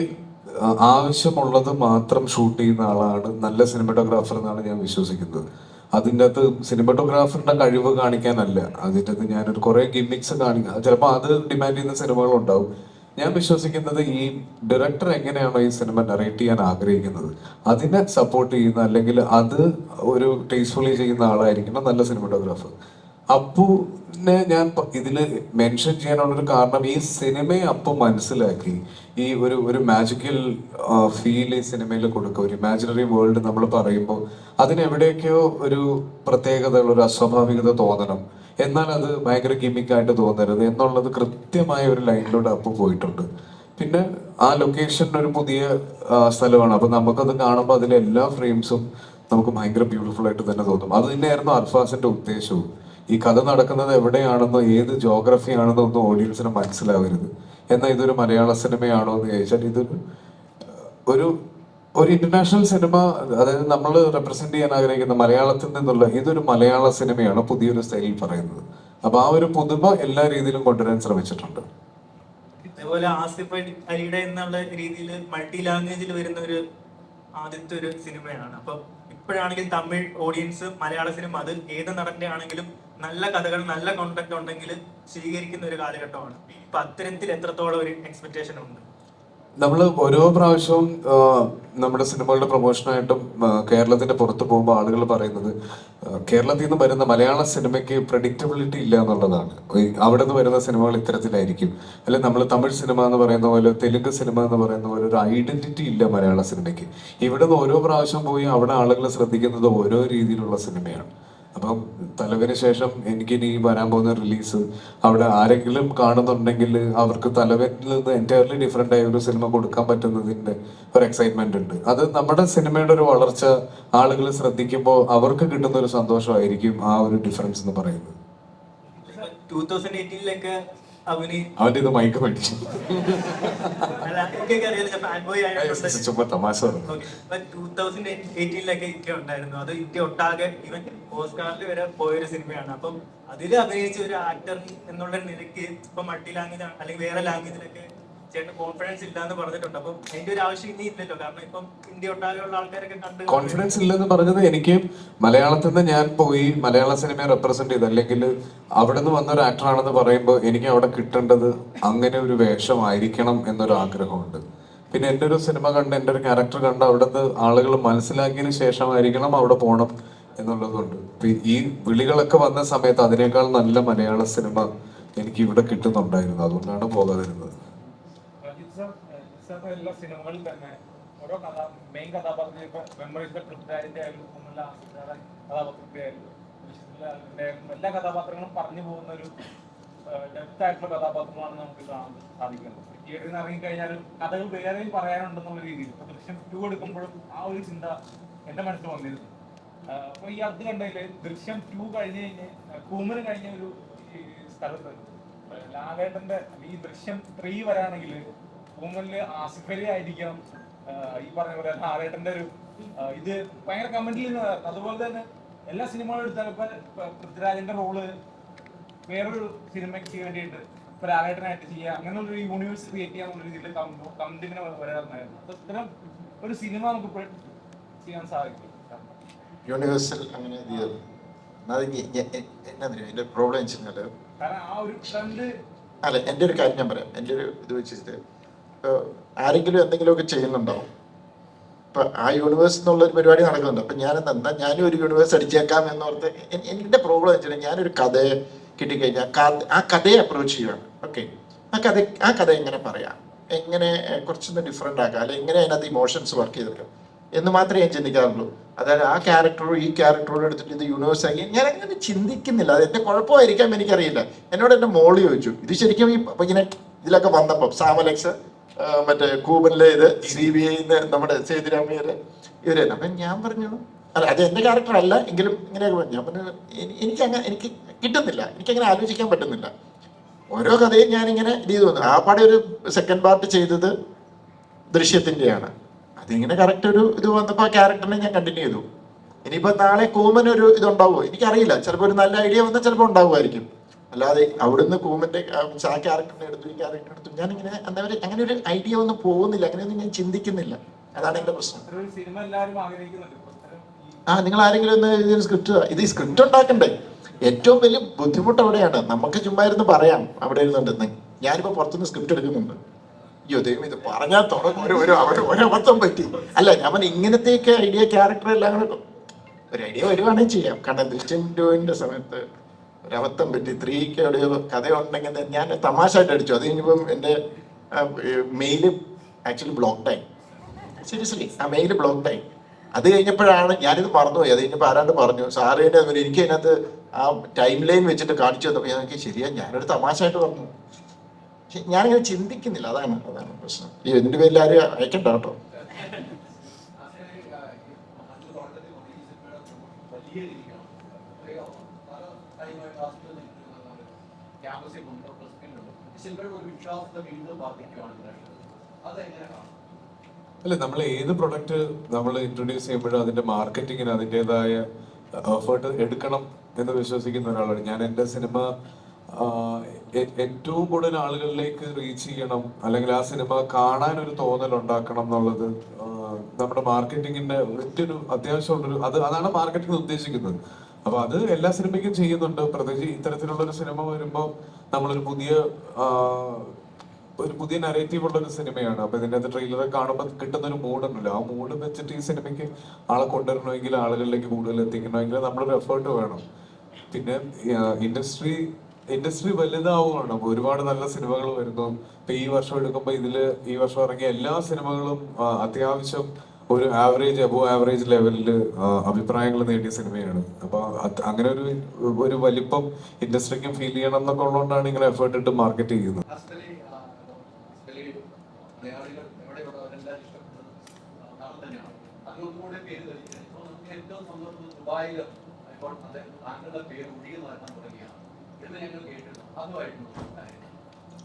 ആവശ്യമുള്ളത് മാത്രം ഷൂട്ട് ചെയ്യുന്ന ആളാണ് നല്ല സിനിമാറ്റോഗ്രാഫർ എന്നാണ് ഞാൻ വിശ്വസിക്കുന്നത്. അതിൻ്റെ അകത്ത് സിനിമാറ്റോഗ്രാഫറിന്റെ കഴിവ് കാണിക്കാനല്ല, അതിൻ്റെ അകത്ത് ഞാനൊരു കുറേ ഗിമ്മിക്സ് കാണിക്കാം, ചിലപ്പോൾ അത് ഡിമാൻഡ് ചെയ്യുന്ന സിനിമകളുണ്ടാവും. ഞാൻ വിശ്വസിക്കുന്നത് ഈ ഡയറക്ടർ എങ്ങനെയാണോ ഈ സിനിമ നറേറ്റ് ചെയ്യാൻ ആഗ്രഹിക്കുന്നത് അതിനെ സപ്പോർട്ട് ചെയ്യുന്ന, അല്ലെങ്കിൽ അത് ഒരു ടേസ്റ്റ്ഫുള്ളി ചെയ്യുന്ന ആളായിരിക്കണം നല്ല സിനിമാറ്റോഗ്രാഫർ. അപ്പുവിനെ ഞാൻ ഇതിൽ മെൻഷൻ ചെയ്യാനുള്ളൊരു കാരണം, ഈ സിനിമയെ അപ്പു മനസ്സിലാക്കി ഈ ഒരു മാജിക്കൽ ഫീൽ ഈ സിനിമയിൽ കൊടുക്കുക. ഒരു ഇമാജിനറി വേൾഡ് നമ്മൾ പറയുമ്പോൾ അതിനെവിടെയൊക്കെയോ ഒരു പ്രത്യേകതകൾ, ഒരു അസ്വാഭാവികത തോന്നണം, എന്നാൽ അത് ഭയങ്കര ഗിമിക്കായിട്ട് തോന്നരുത് എന്നുള്ളത് കൃത്യമായ ഒരു ലൈനിലൂടെ അപ്പു പോയിട്ടുണ്ട്. പിന്നെ ആ ലൊക്കേഷൻ ഒരു പുതിയ സ്ഥലമാണ്, അപ്പൊ നമുക്കത് കാണുമ്പോൾ അതിലെ എല്ലാ ഫ്രെയിംസും നമുക്ക് ഭയങ്കര ബ്യൂട്ടിഫുൾ ആയിട്ട് തന്നെ തോന്നും. അത് തന്നെയായിരുന്നു അർഫാസിന്റെ ഉദ്ദേശവും. ഈ കഥ നടക്കുന്നത് എവിടെയാണെന്നോ ഏത് ജോഗ്രഫി ആണെന്നോ ഒന്നും ഓഡിയൻസിന് മനസ്സിലാവരുത്. എന്നാൽ ഇതൊരു മലയാള സിനിമയാണോ എന്ന് ചോദിച്ചാൽ ഇതൊരു ഒരു ഇന്റർനാഷണൽ സിനിമ, അതായത് നമ്മൾ റെപ്രസെന്റ് ചെയ്യാൻ ആഗ്രഹിക്കുന്ന മലയാളത്തിൽ നിന്നുള്ള ഇതൊരു മലയാള സിനിമയാണ് പുതിയൊരു സ്റ്റൈലിൽ പറയുന്നത്. അപ്പൊ ആ ഒരു പുതുമ എല്ലാ രീതിയിലും കൊണ്ടുവരാൻ ശ്രമിച്ചിട്ടുണ്ട്. അതേപോലെ ആസിഫ് അലിയുടെ എന്നുള്ള രീതിയിൽ മൾട്ടി ലാംഗ്വേജിൽ വരുന്ന ഒരു ആദ്യത്തെ ഒരു സിനിമയാണ്. അപ്പൊ ഇപ്പോഴാണെങ്കിൽ തമിഴ് ഓഡിയൻസ് മലയാള സിനിമ, അത് ഏത് നടന്റെ ആണെങ്കിലും നല്ല കഥകൾ നല്ല കോണ്ടന്റ് ഉണ്ടെങ്കിൽ സ്വീകരിക്കുന്ന ഒരു കാലഘട്ടമാണ്. അപ്പൊ അത്തരത്തിൽ എത്രത്തോളം ഒരു എക്സ്പെക്ടേഷൻ ഉണ്ട്? നമ്മൾ ഓരോ പ്രാവശ്യവും നമ്മുടെ സിനിമകളുടെ പ്രൊമോഷനായിട്ടും കേരളത്തിന്റെ പുറത്ത് പോകുമ്പോൾ ആളുകൾ പറയുന്നത് കേരളത്തിൽ നിന്ന് വരുന്ന മലയാള സിനിമയ്ക്ക് പ്രഡിക്റ്റബിലിറ്റി ഇല്ല എന്നുള്ളതാണ്. അവിടെ നിന്ന് വരുന്ന സിനിമകൾ ഇത്തരത്തിലായിരിക്കും, അല്ലെങ്കിൽ നമ്മൾ തമിഴ് സിനിമ എന്ന് പറയുന്ന പോലെ, തെലുങ്ക് സിനിമ എന്ന് പറയുന്ന പോലെ ഒരു ഐഡന്റിറ്റി ഇല്ല മലയാള സിനിമയ്ക്ക്. ഇവിടെ നിന്ന് ഓരോ പ്രാവശ്യം പോയി അവിടെ ആളുകൾ ശ്രദ്ധിക്കുന്നത് ഓരോ രീതിയിലുള്ള സിനിമയാണ്. അപ്പം തലവന് ശേഷം എനിക്കിനി വരാൻ പോകുന്ന റിലീസ് അവിടെ ആരെങ്കിലും കാണുന്നുണ്ടെങ്കിൽ അവർക്ക് തലവനിൽ നിന്ന് എൻറ്റയർലി ഡിഫറെൻ്റ് ആയ ഒരു സിനിമ കൊടുക്കാൻ പറ്റുന്നതിൻ്റെ ഒരു എക്സൈറ്റ്മെന്റ് ഉണ്ട്. അത് നമ്മുടെ സിനിമയുടെ ഒരു വളർച്ച ആളുകൾ ശ്രദ്ധിക്കുമ്പോൾ അവർക്ക് കിട്ടുന്ന ഒരു സന്തോഷമായിരിക്കും ആ ഒരു ഡിഫറൻസ് എന്ന് പറയുന്നത്. 2018 അവന്റെ ഇത് മൈക്ക് പഠിച്ചു ചുമ്മാ തമാശ. 2018 ഇന്ത്യ ഉണ്ടായിരുന്നു, അത് ഇന്ത്യ ഒട്ടാകെ ഈവൻ ഓസ്കാറിൽ വരെ പോയൊരു സിനിമയാണ്. അപ്പം അതിൽ അഭിനയിച്ച ഒരു ആക്ടർ എന്നുള്ള നിലയ്ക്ക് ഇപ്പൊ മൾട്ടി ലാംഗ്വേജ് അല്ലെങ്കിൽ വേറെ ലാംഗ്വേജിലൊക്കെ ചേട്ടന് കോൺഫിഡൻസ് ഇല്ല എന്ന് പറഞ്ഞിട്ടുണ്ട്. അപ്പം അതിന്റെ ഒരു ആവശ്യം ഇനി ഇല്ലല്ലോ, കാരണം ഇപ്പം ഇന്ത്യ ഒട്ടാകെയുള്ള ആൾക്കാരൊക്കെ കണ്ട് കോൺഫിഡൻസ് ഇല്ലെന്ന് പറഞ്ഞത് എനിക്ക് മലയാളത്തിൽ നിന്ന് ഞാൻ പോയി മലയാള സിനിമയെ റെപ്രസെന്റ് ചെയ്ത്, അല്ലെങ്കിൽ അവിടെ നിന്ന് വന്നൊരു ആക്ടറാണെന്ന് പറയുമ്പോൾ എനിക്ക് അവിടെ കിട്ടേണ്ടത് അങ്ങനെ ഒരു വേഷമായിരിക്കണം എന്നൊരു ആഗ്രഹമുണ്ട്. പിന്നെ എൻ്റെ ഒരു സിനിമ കണ്ട് എൻ്റെ ഒരു ക്യാരക്ടർ കണ്ട് അവിടുന്ന് ആളുകൾ മനസ്സിലാക്കിയതിന് ശേഷമായിരിക്കണം അവിടെ പോകണം എന്നുള്ളതുകൊണ്ട്. ഈ വിളികളൊക്കെ വന്ന സമയത്ത് അതിനേക്കാൾ നല്ല മലയാള സിനിമ എനിക്ക് ഇവിടെ കിട്ടുന്നുണ്ടായിരുന്നു, അതുകൊണ്ടാണ് പോകാതിരുന്നത്. ജിത്സാറിന്റെ എല്ലാ സിനിമകളിൽ തന്നെ ഓരോ മെയിൻ കഥാപാത്രത്തിന് ഇപ്പൊ മെമ്മറീസിലെ പൃഥ്വിരാജിന്റെ ആയാലും ഒന്നുമില്ല ആസിഫിയുടെ കഥാപാത്രത്തിന്റെ ആയാലും എല്ലാ കഥാപാത്രങ്ങളും പറഞ്ഞു പോകുന്ന ഒരു ഡെപ്ത് ആയിട്ടുള്ള കഥാപാത്രങ്ങളാണ് നമുക്ക് കാണാൻ സാധിക്കുന്നത്. തിയേറ്ററിൽ നിന്ന് ഇറങ്ങിക്കഴിഞ്ഞാലും കഥകൾ വേറെയും പറയാനുണ്ടെന്നുള്ള രീതിയിൽ ഇപ്പൊ ദൃശ്യം 2 എടുക്കുമ്പോഴും ആ ഒരു ചിന്ത എന്റെ മനസ്സിൽ വന്നിരുന്നു. അപ്പൊ ഈ അത് കണ്ടതില് ദൃശ്യം 2 കഴിഞ്ഞ് കൂമന് കഴിഞ്ഞ ഒരു സ്ഥലത്ത് ലാലേട്ടന്റെ ഈ ദൃശ്യം 3 വരാണെങ്കിൽ കൂമനില് ആസിഫ് അലി ആയിരിക്കണം ഈ പറഞ്ഞ പോലെ ലാലേട്ടന്റെ ഒരു ഇത് ഭയങ്കര കമന്റിൽ. അതുപോലെ തന്നെ എല്ലാ സിനിമകളും എടുത്താൽ ഇപ്പൊ പൃഥ്വിരാജിന്റെ റോള് വേറൊരു സിനിമയ്ക്ക് വേണ്ടിയിട്ട് ഇപ്പൊ ലാലേട്ടനായിട്ട് ചെയ്യുക, അങ്ങനെയുള്ളൊരു യൂണിവേഴ്സ് ക്രിയേറ്റ് ചെയ്യാന്നുള്ള രീതിയിൽ കമന്റിങ്ങനെ വരാറുണ്ടായിരുന്നു. അപ്പൊ ഇത്തരം ഒരു സിനിമ നമുക്ക് ചെയ്യാൻ സാധിക്കും. യൂണിവേഴ്സൽ അങ്ങനെ ഇത് ചെയ്തത് എന്നാ എൻ്റെ പ്രോബ്ലം വെച്ചാൽ അല്ല, എൻ്റെ ഒരു കാര്യം ഞാൻ പറയാം. എൻ്റെ ഒരു ഇത് വെച്ചിട്ട് ആരെങ്കിലും എന്തെങ്കിലുമൊക്കെ ചെയ്യുന്നുണ്ടാവും. ഇപ്പം ആ യൂണിവേഴ്സ് എന്നുള്ളൊരു പരിപാടി നടക്കുന്നുണ്ട്. അപ്പം ഞാനെന്താ ഞാനും ഒരു യൂണിവേഴ്സ് അടിച്ചേക്കാം എന്നോർത്ത് എൻ്റെ പ്രോബ്ലം വെച്ചിട്ടുണ്ടെങ്കിൽ ഞാനൊരു കഥയെ കിട്ടിക്കഴിഞ്ഞാൽ ആ കഥയെ അപ്രോച്ച് ചെയ്യുകയാണ്. ഓക്കെ, ആ കഥ എങ്ങനെ പറയാം, എങ്ങനെ കുറച്ചൊന്ന് ഡിഫറെൻ്റ് ആക്കാം, അല്ലെങ്കിൽ എങ്ങനെ അതിനകത്ത് ഇമോഷൻസ് വർക്ക് ചെയ്തെടുക്കാം എന്ന് മാത്രമേ ഞാൻ ചിന്തിക്കാറുള്ളൂ. അതായത് ആ ക്യാരക്ടറോ ഈ ക്യാരക്ടറോട് എടുത്തിട്ട് ഇത് യൂണിവേഴ്സ് ആക്കി ഞാൻ അങ്ങനെ ചിന്തിക്കുന്നില്ല. അത് എൻ്റെ കുഴപ്പമായിരിക്കാം, എനിക്കറിയില്ല. എന്നോട് എൻ്റെ മോള് ചോദിച്ചു ഇത് ശരിക്കും ഈ ഇങ്ങനെ ഇതിലൊക്കെ വന്നപ്പം സാമലക്സ് മറ്റേ കൂബനിലെ ഇത് CBI നമ്മുടെ സേതുരാമയ്യര് ഇവര്. അപ്പം ഞാൻ പറഞ്ഞു അല്ല അത് എൻ്റെ ക്യാരക്ടർ അല്ല എങ്കിലും ഇങ്ങനെയൊക്കെ പറഞ്ഞു. ഞാൻ പറഞ്ഞു എനിക്ക് കിട്ടുന്നില്ല, എനിക്കങ്ങനെ ആലോചിക്കാൻ പറ്റുന്നില്ല. ഓരോ കഥയും ഞാനിങ്ങനെ ഇത് ചെയ്തു വന്നു. ആ പാടെ ഒരു സെക്കൻഡ് പാർട്ട് ചെയ്തത് ദൃശ്യത്തിൻ്റെയാണ്. അതിങ്ങനെ കറക്റ്റ് ഒരു ഇത് വന്നപ്പോൾ ആ ക്യാരക്ടറിനെ ഞാൻ കണ്ടിന്യൂ ചെയ്തു. ഇനിയിപ്പോൾ നാളെ കൂമൻ ഒരു ഇതുണ്ടാവുമോ എനിക്കറിയില്ല. ചിലപ്പോൾ ഒരു നല്ല ഐഡിയ വന്നാൽ ചിലപ്പോൾ ഉണ്ടാവുമായിരിക്കും. അല്ലാതെ അവിടുന്ന് കൂമൻ്റെ ആ ക്യാരക്ടറിനെ എടുത്തു ഈ ക്യാരക്ടറിനെ എടുത്തു ഞാനിങ്ങനെ അങ്ങനെ ഒരു ഐഡിയ ഒന്നും പോകുന്നില്ല, അങ്ങനെയൊന്നും ഞാൻ ചിന്തിക്കുന്നില്ല. അതാണ് എൻ്റെ പ്രശ്നം. നിങ്ങൾ ആരെങ്കിലും ഒന്ന് ഇതിന് സ്ക്രിപ്റ്റ് ഉണ്ടാക്കണ്ടേ? ഏറ്റവും വലിയ ബുദ്ധിമുട്ട് അവിടെയാണ്. നമുക്ക് ചുമ്മാ ഇരുന്ന് പറയാം അവിടെ ഇരുന്നുണ്ടെന്ന്. ഞാനിപ്പോൾ പുറത്തുനിന്ന് സ്ക്രിപ്റ്റ് എടുക്കുന്നുണ്ട്. അയ്യോ ദൈവം ഇത് പറഞ്ഞാൽ ഒരബദ്ധം പറ്റി. അല്ല ഞാൻ പറഞ്ഞ ഇങ്ങനത്തെയൊക്കെ ഐഡിയ ക്യാരക്ടർ എല്ലാം കൂടെ ഒരു ഐഡിയ വരുവാണെങ്കിൽ ചെയ്യാം. കാരണം ദൃശ്യം 2 സമയത്ത് ഒരബദ്ധം പറ്റി. 3ക്ക് എവിടെയോ കഥ ഉണ്ടെങ്കിൽ ഞാൻ തമാശയായിട്ട് അടിച്ചു. അത് കഴിഞ്ഞപ്പം എൻ്റെ മെയില് ആക്ച്വലി ബ്ലോക്ക്ഡായി. സീരിയസ്ലി ആ മെയില് ബ്ലോക്ക്ഡായി. അത് കഴിഞ്ഞപ്പോഴാണ് ഞാനിത് മറന്നുപോയി. അത് കഴിഞ്ഞപ്പോൾ ആരാണ്ട് പറഞ്ഞു സാറിൻ്റെ എനിക്ക് അതിനകത്ത് ആ ടൈം ലൈൻ വെച്ചിട്ട് കാണിച്ചു തന്നപ്പോൾ എനിക്ക് ശരിയാ ഞാനൊരു തമാശയായിട്ട് പറഞ്ഞു. ഞാനിങ്ങനെ ചിന്തിക്കുന്നില്ല. അതാണ് പ്രശ്നം. ഈ എൻ്റെ പേരിൽ ആരും അയക്കണ്ട കേട്ടോ. അല്ല, നമ്മൾ ഏത് പ്രൊഡക്റ്റ് നമ്മൾ ഇൻട്രൊഡ്യൂസ് ചെയ്യുമ്പോഴും അതിന്റെ മാർക്കറ്റിങ്ങിന് അതിൻ്റെതായ എഫേർട്ട് എടുക്കണം എന്ന് വിശ്വസിക്കുന്ന ഒരാളാണ് ഞാൻ. എൻ്റെ സിനിമ ഏറ്റവും കൂടുതൽ ആളുകളിലേക്ക് റീച്ച് ചെയ്യണം, അല്ലെങ്കിൽ ആ സിനിമ കാണാൻ ഒരു തോന്നൽ ഉണ്ടാക്കണം എന്നുള്ളത് നമ്മുടെ മാർക്കറ്റിങ്ങിന്റെ വലിയൊരു അത്യാവശ്യമുള്ളൊരു അതാണ് മാർക്കറ്റിംഗ് ഉദ്ദേശിക്കുന്നത്. അപ്പൊ അത് എല്ലാ സിനിമയ്ക്കും ചെയ്യുന്നുണ്ട്. പ്രത്യേകിച്ച് ഇത്തരത്തിലുള്ള ഒരു സിനിമ വരുമ്പോൾ നമ്മളൊരു പുതിയ നരേറ്റീവ് ഉള്ള ഒരു സിനിമയാണ്. അപ്പൊ ഇതിൻ്റെ അകത്ത് ട്രെയിലറെ കാണുമ്പോൾ കിട്ടുന്ന ഒരു മൂഡുണ്ടല്ലോ, ആ മൂഡ് വെച്ചിട്ട് ഈ സിനിമയ്ക്ക് ആളെ കൊണ്ടുവരണമെങ്കിൽ ആളുകളിലേക്ക് കൂടുതൽ എത്തിക്കണമെങ്കിൽ നമ്മളൊരു എഫേർട്ട് വേണം. പിന്നെ ഇൻഡസ്ട്രി വലുതാവുകയാണ്. അപ്പൊ ഒരുപാട് നല്ല സിനിമകൾ വരുന്നു. ഇപ്പൊ ഈ വർഷം എടുക്കുമ്പോൾ ഈ വർഷം ഇറങ്ങിയ എല്ലാ സിനിമകളും അത്യാവശ്യം ഒരു അബോവ് ആവറേജ് ലെവലിൽ അഭിപ്രായങ്ങൾ നേടിയ സിനിമയാണ്. അപ്പൊ അങ്ങനെ ഒരു വലിപ്പം ഇൻഡസ്ട്രിക്കും ഫീൽ ചെയ്യണം എന്നൊക്കെ ഉള്ളതുകൊണ്ടാണ് ഇങ്ങനെ എഫേർട്ട് ഇട്ട് മാർക്കറ്റ് ചെയ്യുന്നത്.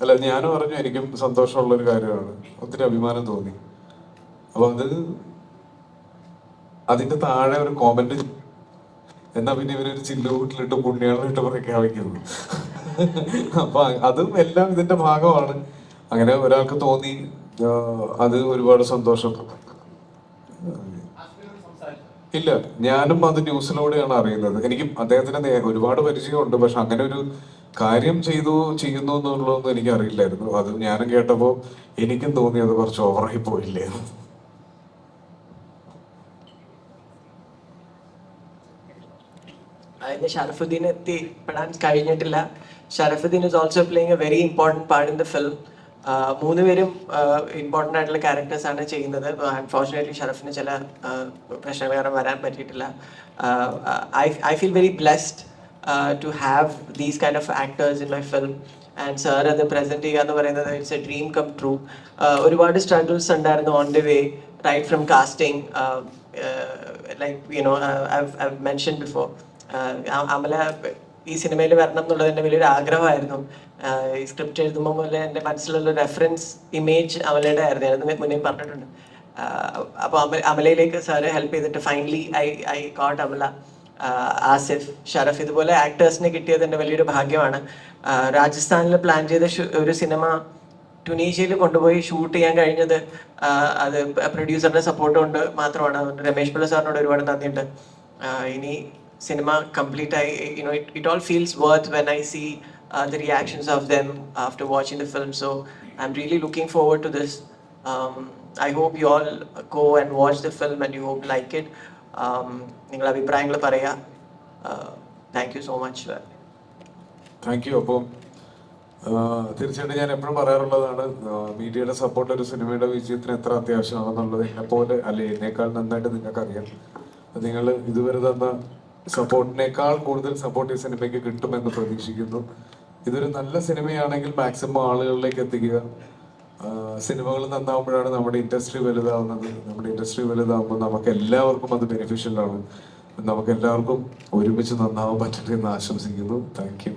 അല്ല, ഞാനും പറഞ്ഞു എനിക്കും സന്തോഷമുള്ള ഒരു കാര്യമാണ്, ഒത്തിരി അഭിമാനം തോന്നി. അപ്പൊ അതിന്റെ താഴെ ഒരു കോമന്റ് എന്നാ പിന്നെ ഇവരൊരു ചില്ലുകൂട്ടിലിട്ട് പുണ്യാളിട്ട് പ്രഖ്യാപിക്കുന്നു. അപ്പൊ അതും എല്ലാം ഇതിന്റെ ഭാഗമാണ്. അങ്ങനെ ഒരാൾക്ക് തോന്നി, അത് ഒരുപാട് സന്തോഷം. ഇല്ല, ഞാനും അത് ന്യൂസിലൂടെയാണ് അറിയുന്നത്. എനിക്കും അദ്ദേഹത്തിന് ഒരുപാട് പരിചയമുണ്ട്, പക്ഷെ അങ്ങനെ ഒരു കാര്യം ചെയ്യുന്നു എന്നുള്ളതൊന്നും എനിക്ക് അറിയില്ലായിരുന്നു. അത് ഞാനും കേട്ടപ്പോ എനിക്കും തോന്നി അത് കുറച്ച് ഓവറായി പോയില്ലേ. അതിന് ഷറഫുദ്ദീൻ എത്തിപ്പെടാൻ കഴിഞ്ഞിട്ടില്ല. Sharafudheen is also playing a very important part in the film. മൂന്നുപേരും ഇമ്പോർട്ടൻ്റ് ആയിട്ടുള്ള ക്യാരക്ടേഴ്സാണ് ചെയ്യുന്നത്. അൺഫോർച്ചുനേറ്റ്ലി ഷറഫിന് ചില പ്രശ്നങ്ങൾ കാരണം വരാൻ പറ്റിയിട്ടില്ല. I feel very blessed to have these kind of actors in my film. And sir അത് പ്രസൻറ്റ് ചെയ്യുക എന്ന് പറയുന്നത് it's a dream come true. ഒരുപാട് സ്ട്രഗിൾസ് ഉണ്ടായിരുന്നു on the way, right from casting, like you know I mention before. Amala ഈ സിനിമയിൽ വരണം എന്നുള്ളത് എൻ്റെ വലിയൊരു ആഗ്രഹമായിരുന്നു. ഈ സ്ക്രിപ്റ്റ് എഴുതുമ്പോൾ മുതലേ എൻ്റെ മനസ്സിലുള്ള റെഫറൻസ് ഇമേജ് അമലയുടെ ആയിരുന്നു, ഞാനത് മുന്നേ പറഞ്ഞിട്ടുണ്ട്. അപ്പോൾ അമലയിലേക്ക് സാറ് ഹെൽപ്പ് ചെയ്തിട്ട് finally I got Amala. Asif, Sharaf, ഇതുപോലെ ആക്ടേഴ്സിനെ കിട്ടിയത് എൻ്റെ വലിയൊരു ഭാഗ്യമാണ്. രാജസ്ഥാനിൽ പ്ലാൻ ചെയ്ത ഒരു സിനിമ ടുണീഷ്യയിൽ കൊണ്ടുപോയി ഷൂട്ട് ചെയ്യാൻ കഴിഞ്ഞത് അത് പ്രൊഡ്യൂസറുടെ സപ്പോർട്ട് കൊണ്ട് മാത്രമാണ്. അതുകൊണ്ട് രമേശ് പിള്ള സാറിനോട് ഒരുപാട് നന്ദിയുണ്ട്. ഇനി സിനിമ കംപ്ലീറ്റ് ആയി, you know it all feels worth when I see the reactions of them after watching the film. So I'm really looking forward to this. I hope you all go and watch the film and you hope like it. നിങ്ങളുടെ അഭിപ്രായങ്ങൾ പറയുക. Thank you so much. Thank you. അപ്പം തീർച്ചയായിട്ടും ഞാൻ എപ്പോഴും പറയാറുള്ളതാണ്, മീഡിയയുടെ support ഒരു സിനിമയുടെ വിജയത്തിന് എത്ര അത്യാവശ്യമാണെന്നുള്ളത് എന്നെപ്പോലെ അല്ലെ എന്നേക്കാൾ നന്നായിട്ട് നിങ്ങൾക്കറിയാം. നിങ്ങൾ ഇതുവരെ തന്ന സപ്പോർട്ടിനേക്കാൾ കൂടുതൽ സപ്പോർട്ട് ഈ സിനിമയ്ക്ക് കിട്ടുമെന്ന് പ്രതീക്ഷിക്കുന്നു. ഇതൊരു നല്ല സിനിമയാണെങ്കിൽ മാക്സിമം ആളുകളിലേക്ക് എത്തിക്കുക. സിനിമകൾ നന്നാവുമ്പോഴാണ് നമ്മുടെ ഇൻഡസ്ട്രി വലുതാവുന്നത്. നമ്മുടെ ഇൻഡസ്ട്രി വലുതാവുമ്പോൾ നമുക്ക് എല്ലാവർക്കും അത് ബെനിഫിഷ്യൽ ആണ്. നമുക്ക് എല്ലാവർക്കും ഒരുമിച്ച് നന്നാവാൻ പറ്റട്ടെ എന്ന് ആശംസിക്കുന്നു. Thank you.